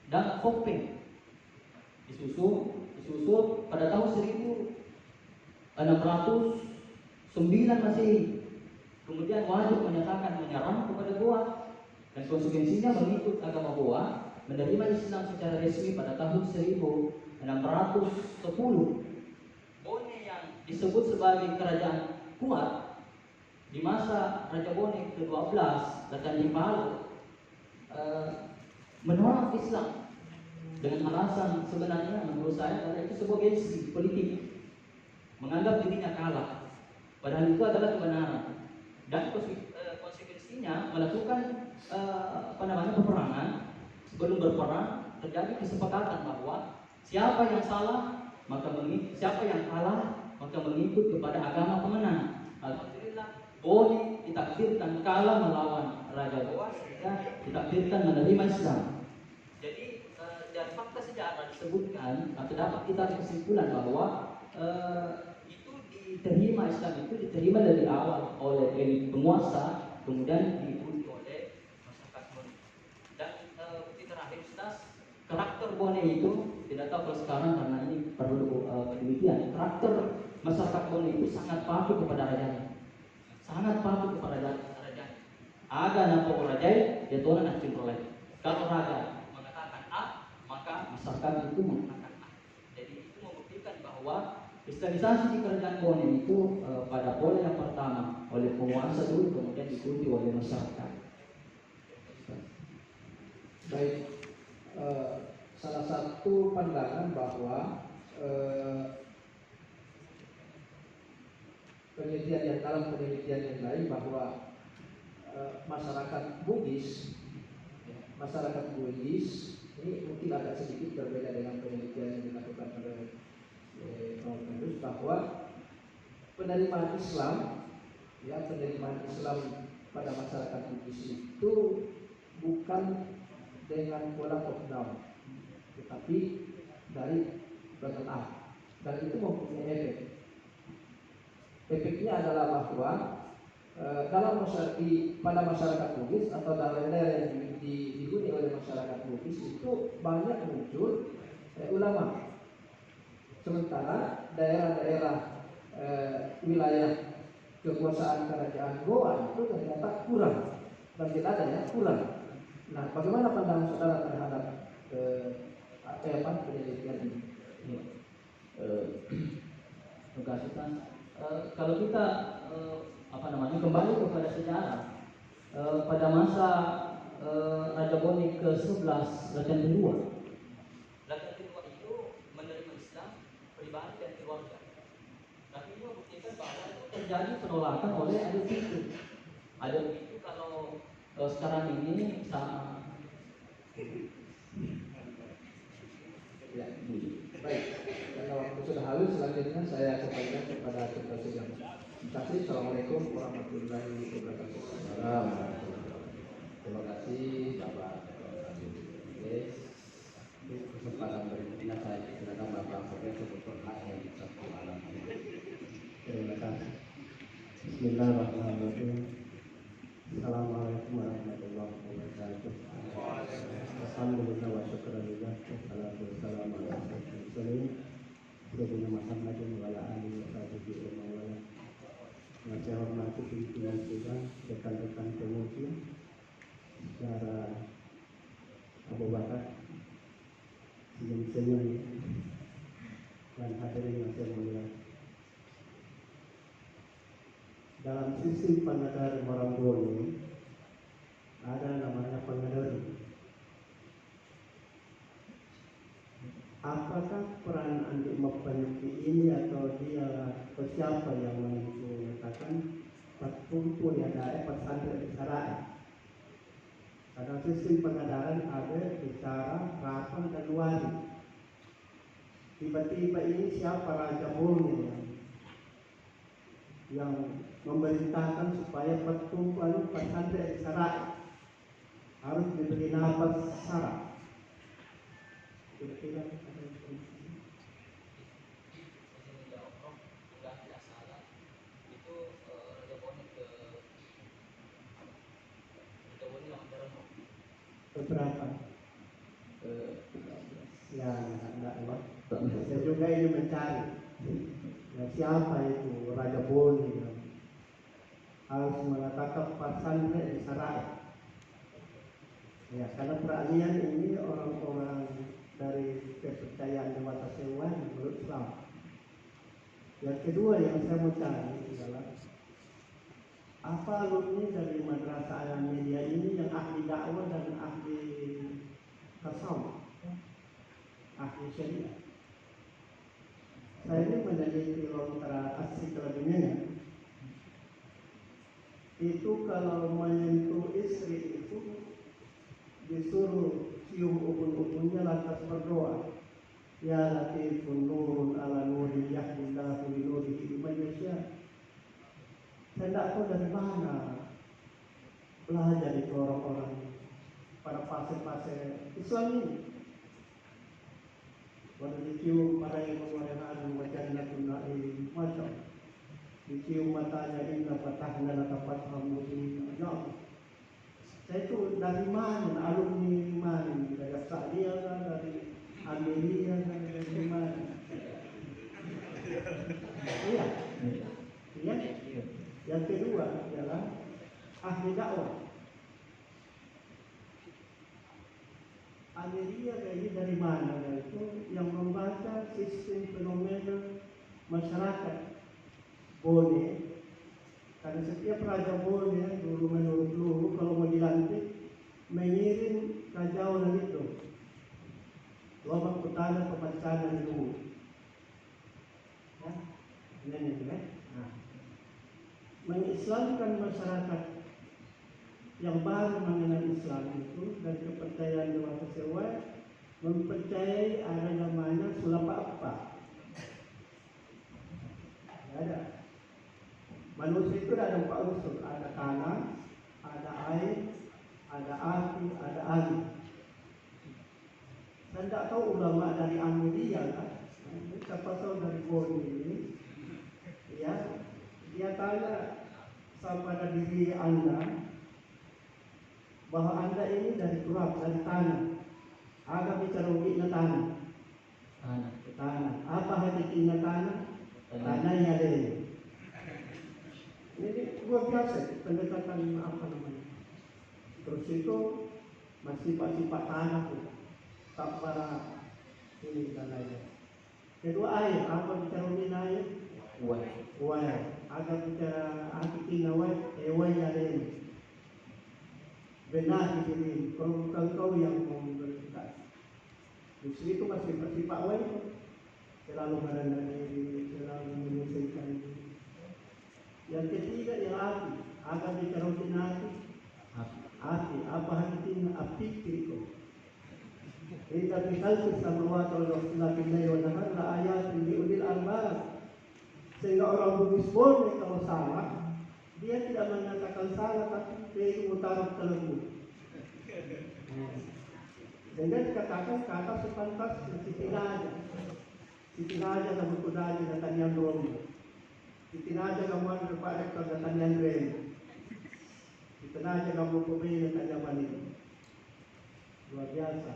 dan Kopeng, disusul pada tahun 1609 Masehi. Kemudian wajib menyatakan menyerah kepada Goa, dan konsekuensinya mengikut agama Goa, menerima Islam secara resmi pada tahun 1610. Bone yang disebut sebagai kerajaan kuat di masa Raja Bone ke-12 dan Palo menolak Islam dengan alasan sebenarnya menurut saya adalah itu sebuah gengsi politik, menganggap dirinya kalah, padahal itu adalah kebenaran, dan konsekuensinya melakukan peperangan. Sebelum berperang terjadi kesepakatan bahwa siapa yang salah siapa yang kalah maka mengikut kepada agama pemenang. Alhamdulillah, Bone ditakdirkan kalah melawan Raja Goa sehingga ditakdirkan menerima Islam. Jadi dari fakta sejarah disebutkan atau dapat kita kesimpulan bahwa itu diterima, Islam itu diterima dari awal oleh elit penguasa, kemudian diikuti oleh masyarakat Bone. Dan bukti terakhir, Ustaz, karakter Bone itu tidak tahu kalau sekarang karena ini perlu penelitian. Karakter masyarakat Bone itu sangat patuh kepada rajanya, sangat patuh kepada rajanya. Aga nampak rajai, dia tolak nak cimprolai. Kalau raja mengatakan A, maka masyarakat itu mengatakan A. Jadi itu membuktikan bahwa Islamisasi di kerajaan Bone itu pada pola yang pertama oleh penguasa dulu, kemudian diikuti oleh masyarakat. Baik, salah satu pandangan bahwa penelitian yang lain bahwa masyarakat Bugis ini mungkin agak sedikit berbeda dengan penelitian yang dilakukan oleh Prof. Pedus, bahwa penerimaan Islam pada masyarakat Bugis itu bukan dengan pola top down, tetapi dari bottom up, dan itu mempunyai efek. Efeknya adalah bahwa pada masyarakat Bugis atau daerah-daerah yang dihuni oleh masyarakat Bugis itu banyak muncul ulama. Sementara daerah-daerah wilayah kekuasaan kerajaan Goa itu ternyata kurang, dan tidak ada yang kurang. Nah, bagaimana pandangan saudara terhadap penelitian ini? Kalau kita kembali kepada sejarah, pada masa Raja Boni ke-11, Raja kedua. Raja kedua itu menerima Islam pribadi dan keluarga. Tapi ini membuktikan bahwa itu terjadi penolakan oleh adat itu. Adat itu kalau sekarang ini Ya, baik. Karena waktu sudah habis, selanjutnya saya kembalikan kepada ketua sidang. Terima kasih. Assalamualaikum warahmatullahi wabarakatuh. Terima kasih Bapak. Oke. Di kesempatan berikutnya saya silakan Bapak Profesor Dr. H.M. Sabtu Alam. Terima kasih. Bismillahirrahmanirrahim. Assalamualaikum warahmatullahi wabarakatuh. Alhamdulillah wa syukurillah. Wassalatu wassalamu ala asyrofil mursalin Sayyidina Muhammadin wa ala alihi wa sahbihi wa man wala. Yang saya hormati pimpinan sidang, rekan-rekan penguji, saudara Abu Bakar, senyum-senyum dan hadirin yang saya muliakan. Dalam sistem pengadaan orang Boni ada namanya pengadaan. Apakah peran Andi Mapaniki ini atau dia siapa yang mengatakan terkumpul ya ada pesantren Sarai? Pada sistem pengadaan ada bicara, rapan dan wali. Tiba-tiba ini siapa Raja Boni yang memerintahkan supaya perkumpulan pesantren Sarai harus diberi nama Sarai. Kira-kira ada informasi? Tidak salah itu Raja Boni yang terhormat. Beberapa ya enggak. Saya juga ini mencari ya, siapa itu Raja Boni ya. Harus mengatakan pesantren di Sarai ya, karena peralihan ini orang-orang dari kepercayaan Dewata Sewa menurut Islam. Yang kedua yang saya mau cari adalah apa alumni dari Madrasah Al-Media ini yang ahli dakwah dan ahli tasawuf, ahli syariah. Saya ini meneliti lontar asli kelebihannya. Itu kalau menyentuh istri itu disuruh cium ubun-ubunnya lantas berdoa. Ya latifun nurun ala nuri yahdillahu li nurihi man yasha. Saya tidak tahu dari mana belajar itu orang-orang pada fase-fase Islam ini. Pada dicium pada yang mengeluarkan adu wajahnya tunai macam dicium matanya inna fatahna laka fatham mubin. Saya itu dari mana alumni mana dari Sadia kan, dari Amelia kan, dari mana? Iya. Iya. Yang kedua adalah ahli dakwah. Amelia ini dari mana? Itu yang membaca sistem fenomena masyarakat Boni. Karena setiap Raja Boni dulu menurut dulu kalau mau dilantik mengirim rajauan itu lobak utara ke Pancana dulu. Ya, ini ya. Nah, mengislamkan masyarakat yang baru mengenal Islam itu dan kepercayaan Dewata Sewa mempercayai ada namanya sulapa. Ada. Manusia itu ada 4 unsur, ada tanah, ada air, ada api, ada angin. Saya tidak tahu ulama dari Amelia kan, siapa tahu dari Boni ini, ya, dia tanya kepada diri Anda bahwa Anda ini dari turab, dari tanah. Agak bicara ruginya tanah. Tanah. Apa hakikatnya tanah? Tanahnya deh. Ini luar biasa pendekatan apa namanya. Terus itu masih sifat tanah tuh, tak para ini dan lainnya. Kedua air, apa bicara air? Wai. Agak bicara hakikatnya wai, wai ada ini. benar di sini. Kalau bukan kau yang mau membersihkan. Justru itu masih bersifat itu selalu merendah diri, selalu menyelesaikan diri. Yang ketiga yang hati, akan dikerokin hati. Hati, apa hati api kiriku. Inna fi khalqis samawati wal ardi wa nahar la ayatin li ulil albab. Sehingga orang Buddhis boleh kalau salah, dia tidak menyatakan salah, tapi dia itu mutarak telemu. Sehingga dikatakan kata sepantas Siti Raja. Siti Raja kamu kudaji dan yang Romi. Siti Raja kamu ada Pak Rektor dan yang Rem. Siti Raja kamu pemain dan yang Mani. Luar biasa.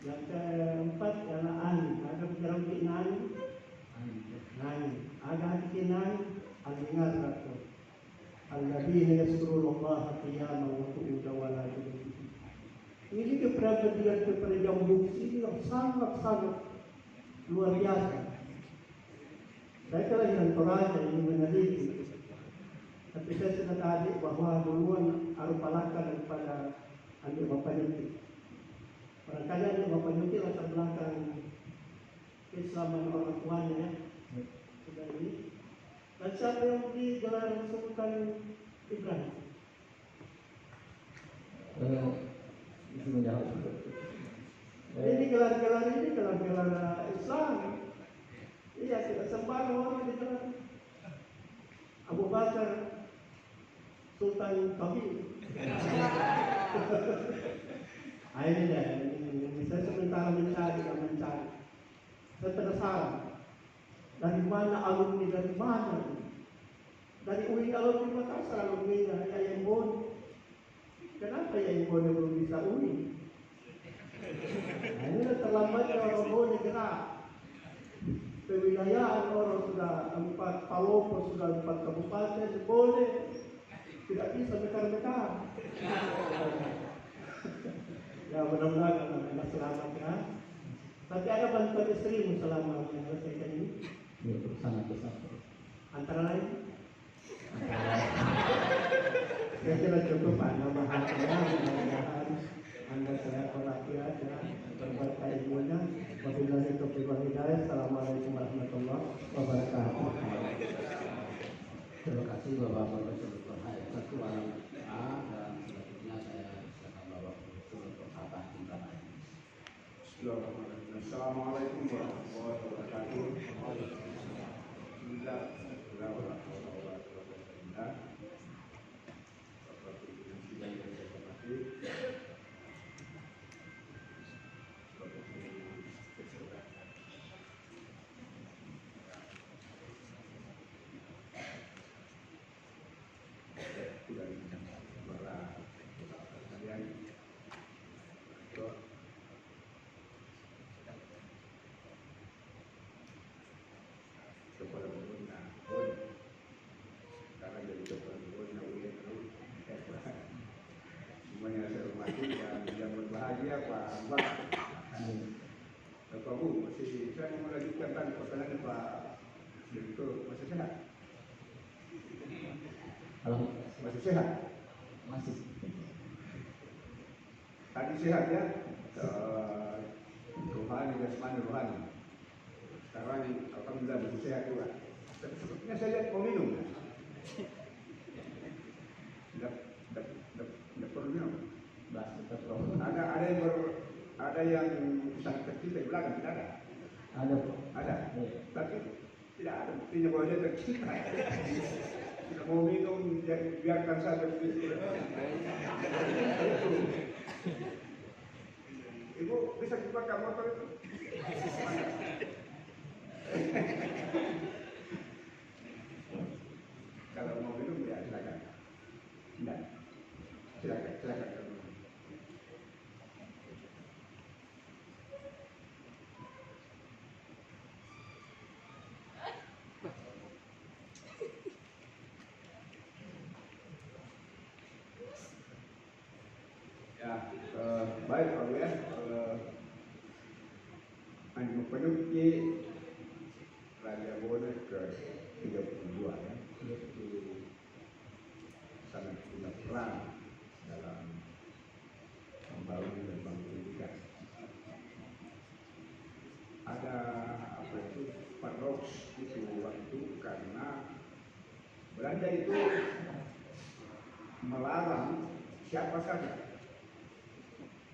Yang keempat adalah Ani. Ada bicara Ani. Ani. Ada hati Ani. Al-ingat Ratu. Al-Nabiyina yaskurullah qiyamah wa qu'udan wa la junub. Ini kepribadian buksi yang sangat-sangat luar biasa. Saya kelahiran Toraja ini meneliti, tapi saya sudah tadi bahwa duluan Arupalaka daripada adik Bapak Nyuti. Barangkali adik Bapak Nyuti latar belakang keislaman orang tuanya ya. Sudah ini. Dan siapa yang digelar Sultan Ibrahim? Itu menjawab. Ini gelar-gelar ini gelar-gelar Islam. Iya, tidak sembarang orang digelar. Abu Bakar Sultan Kabir. Ini dia. Ini saya sementara mencari. Saya penasaran. Dari mana alumni, dari mana? Dari UIN alumni Makassar, alumni Yayan Boni. Kenapa Yayan Boni belum bisa UIN? Nah, ini terlambatnya orang Boni gerak. Kewilayahan orang sudah 4 Palopo, sudah 4 kabupaten, boleh. Tidak bisa mekar-mekar. Ya mudah-mudahan anak selamat ya. Tapi ada bantuan istrimu selama menyelesaikan ini? Ya, sangat besar. Antara lain? Saya kira cukup Anda bahagia, mudah-mudahan Anda sehat walafiat ya, berberkah ilmunya. Wabillahi taufiq wal hidayah. Assalamualaikum warahmatullahi wabarakatuh. Terima kasih Bapak Profesor Hayat Satu Alam A, dan selanjutnya saya silakan Bapak Profesor Abah Imran. Bismillahirrahmanirrahim. Assalamualaikum warahmatullahi wabarakatuh. Bismillah. Bapak Ibu yang sidang yang saya hormati, Bapak Ibu peserta. Dan para sekalian, kepada pemerintah pun, karena jadi kepada pemerintah semuanya saya hormati dan yang berbahagia Pak Ambak, Bapak Bu, masih saya mau melanjutkan tadi pertanyaan Pak Direktur, masih sehat? Halo, Masih sehat? masih. Tadi sehat ya? Rohani, jasmani, rohani. Sekarang alhamdulillah masih sehat juga. Tapi sepertinya saya lihat mau minum. Tidak perlu minum. Ada yang sangat kecil di belakang, tidak ada? Ada, Pak. Ada. Ya. Tapi tidak ada buktinya bahwa dia tercinta. Tidak mau minum, biarkan saja begitu. Ibu bisa dipakai motor itu? Kalau mau minum ya silakan. Tidak. Silakan. Ya, baik Pak Bu ya. Penyuki Raja Boneh ke-32 ya, itu sangat punya peran dalam itu melarang siapa saja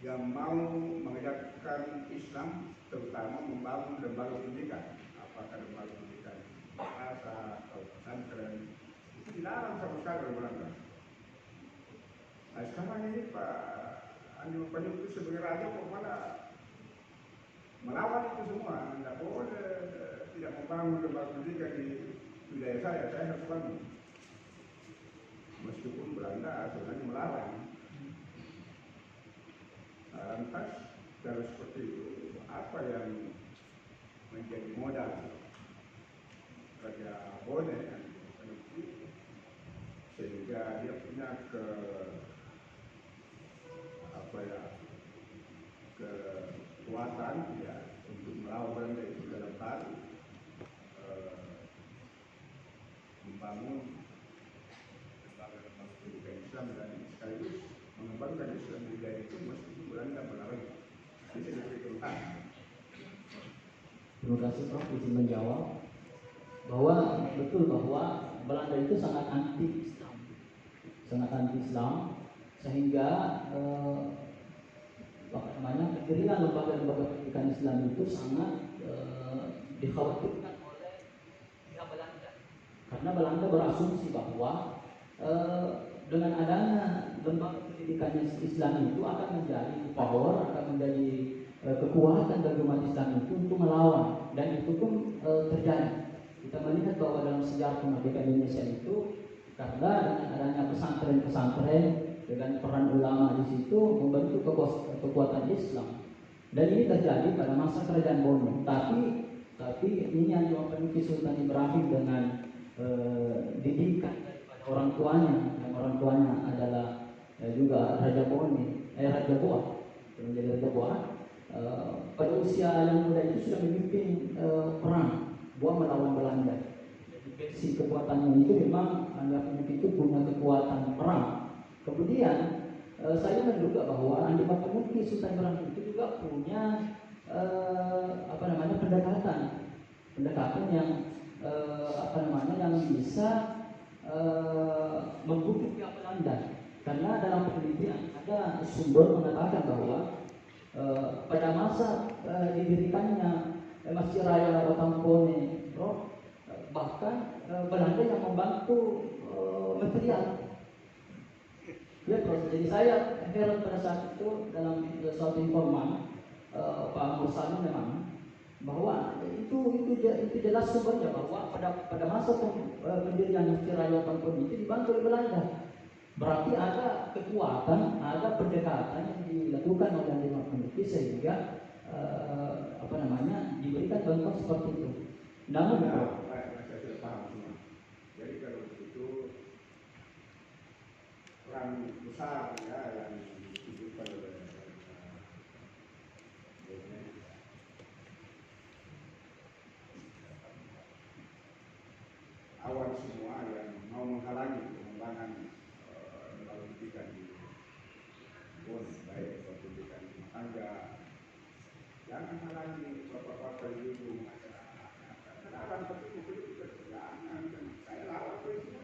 yang mau mengajarkan Islam, terutama membangun lembaga pendidikan, apakah lembaga pendidikan bahasa atau pesantren, itu dilarang sama sekali oleh Belanda. Nah sekarang ini Pak Andi Mapanyu itu sebagai raja kok malah melawan itu semua. Tidak boleh tidak membangun lembaga pendidikan di wilayah saya harus bangun. Meskipun Belanda sebenarnya melarang. Lantas cara seperti itu apa yang menjadi modal Raja Boneh sehingga dia punya kekuatan ya untuk melawan Belanda itu dalam hal membangun lembaga pendidikan Islam dan sekaligus mengembangkan Islam di wilayah itu meskipun Belanda melarang. Ini saya beri tentang. Terima kasih Prof. Izin menjawab bahwa betul bahwa Belanda itu sangat anti-Islam, sehingga pendirian lembaga-lembaga pendidikan Islam itu sangat dikhawatirkan oleh pihak Belanda, karena Belanda berasumsi bahwa dengan adanya lembaga pendidikan Islam itu akan menjadi power, akan menjadi kekuatan bagi umat Islam itu untuk melawan, dan itu pun terjadi. Kita melihat bahwa dalam sejarah kemerdekaan Indonesia itu, karena dengan adanya pesantren-pesantren dengan peran ulama di situ membentuk kekuatan Islam, dan ini terjadi pada masa kerajaan Boneh. Tapi ini yang dimiliki Sultan Ibrahim dengan didikan daripada orang tuanya, yang orang tuanya adalah juga Raja Boah, menjadi Raja Boah. Pada usia yang muda itu sudah memimpin perang Boah melawan Belanda. Si kekuatannya itu memang anggapnya itu punya kekuatan perang. Kemudian saya menduga bahwa Andi Mapamuki Sultan Ibrahim itu juga punya pendekatan yang yang bisa membukti pihak Belanda. Karena dalam penelitian ada sumber mengatakan bahwa pada masa didirikannya Masjid Raya Watampone, bahkan Belanda yang membantu material. Ya, jadi saya heran pada saat itu dalam suatu informan Pak Mursani memang bahwa itu jelas sumbernya bahwa pada masa pendirian Masjid Raya Watampone itu dibantu oleh Belanda. Berarti ada kekuatan, ada pendekatan yang dilakukan oleh Andi Mapamuki sehingga diberikan bantuan seperti itu. Namun saya sudah paham semua. Jadi kalau begitu peran besar ya yang ditunjukkan oleh awal semua yang mau menghalangi pengembangan lembaga pendidikan di Boneh, baik pendidikan rumah tangga, jangan halangi bapak-bapak ibu kenapa seperti itu jangan, saya lawan itu.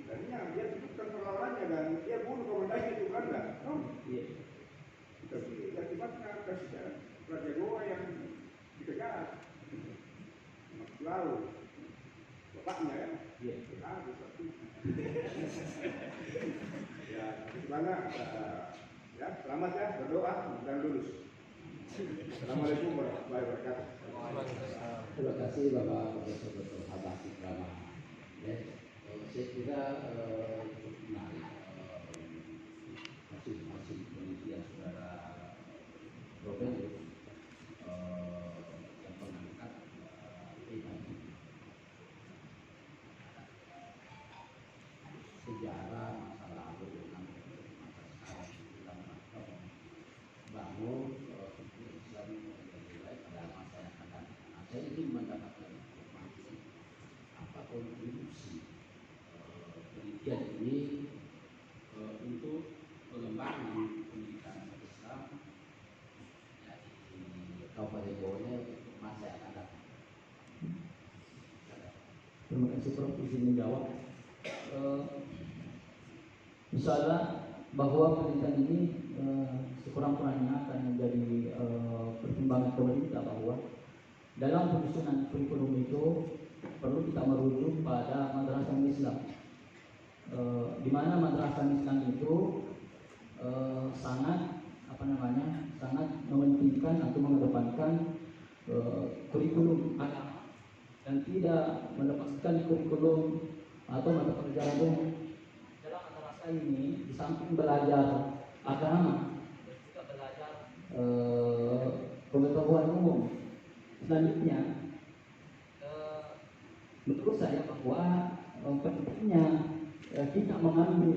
Tadinya dia tunjukkan perlawanannya dan dia bunuh komunitas itu kan enggak? Tapi akibatnya presiden Raja Goa yang dikejar lalu bapaknya ya seperti itu. Ya bagaimana ya selamat ya, berdoa dan lulus. Assalamualaikum warahmatullahi wabarakatuh. Terima kasih Bapak Profesor Dr. Abbas Ikrama. Ya, saya kira cukup menarik masing-masing penelitian saudara Profesor yang mengangkat sejarah masa lalu dengan masa sekarang kita merangkap bangun Islam mulai pada masa yang akan datang. Nah, saya ingin mendapatkan informasi apa kontribusi penelitian ini untuk pengembangan pendidikan Islam ya, di Kabupaten Boneh untuk masa yang akan datang. terima kasih Prof. Izin menjawab. insya Allah bahwa penelitian ini sekurang-kurangnya akan menjadi pertimbangan pemerintah bahwa dalam penyusunan kurikulum itu perlu kita merujuk pada madrasah Islam, di mana madrasah Islam itu sangat sangat mementingkan atau mengedepankan kurikulum agama dan tidak melepaskan kurikulum atau mata pelajaran umum. Dalam madrasah ini di samping belajar agama dan juga belajar pengetahuan umum. Selanjutnya menurut saya bahwa pentingnya kita mengambil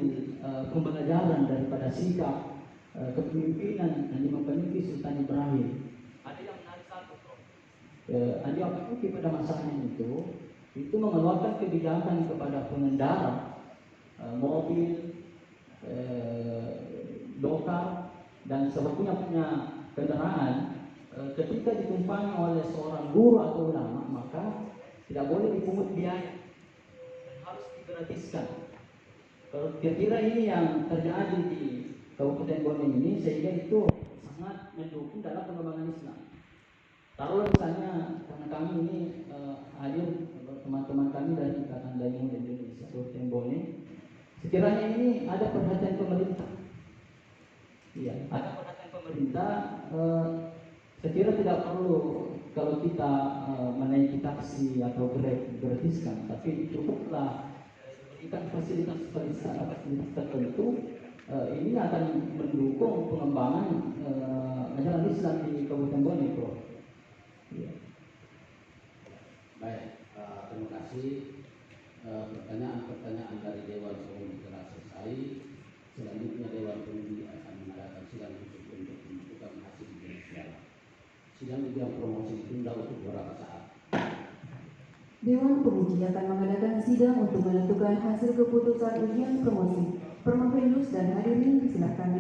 pembelajaran daripada sikap kepemimpinan yang dimiliki Sultan Ibrahim. Ada yang menarik satu, Andi Apakuki pada masanya itu mengeluarkan kebijakan kepada pengendara mobil, lokal dan sebagainya punya kendaraan. Ketika ditumpangi oleh seorang guru atau ulama, maka tidak boleh dipungut biaya dan harus digratiskan. Kira-kira ini yang terjadi di Kabupaten Bone ini, sehingga itu sangat mendukung dalam pengembangan Islam. Taruhlah misalnya karena kami ini hadir teman-teman kami dari Ikatan Dai Muda Indonesia Kabupaten Bone, sekiranya ini ada perhatian pemerintah. Iya, ada perhatian pemerintah. Saya kira tidak perlu kalau kita menaiki taksi atau grab gratiskan, tapi cukuplah diberikan fasilitas tertentu. Ini akan mendukung pengembangan ajaran Islam di Kabupaten Bone, Prof. Ya. Baik, terima kasih. Pertanyaan-pertanyaan dari Dewan Pembina telah selesai. Selanjutnya Dewan Pembina akan mengadakan sidang khusus untuk menentukan hasil judicial. Sidang ujian promosi ditunda untuk beberapa saat. Dewan Penguji akan mengadakan sidang untuk menentukan hasil keputusan ujian promosi. Permohonan dan hadirin disilakan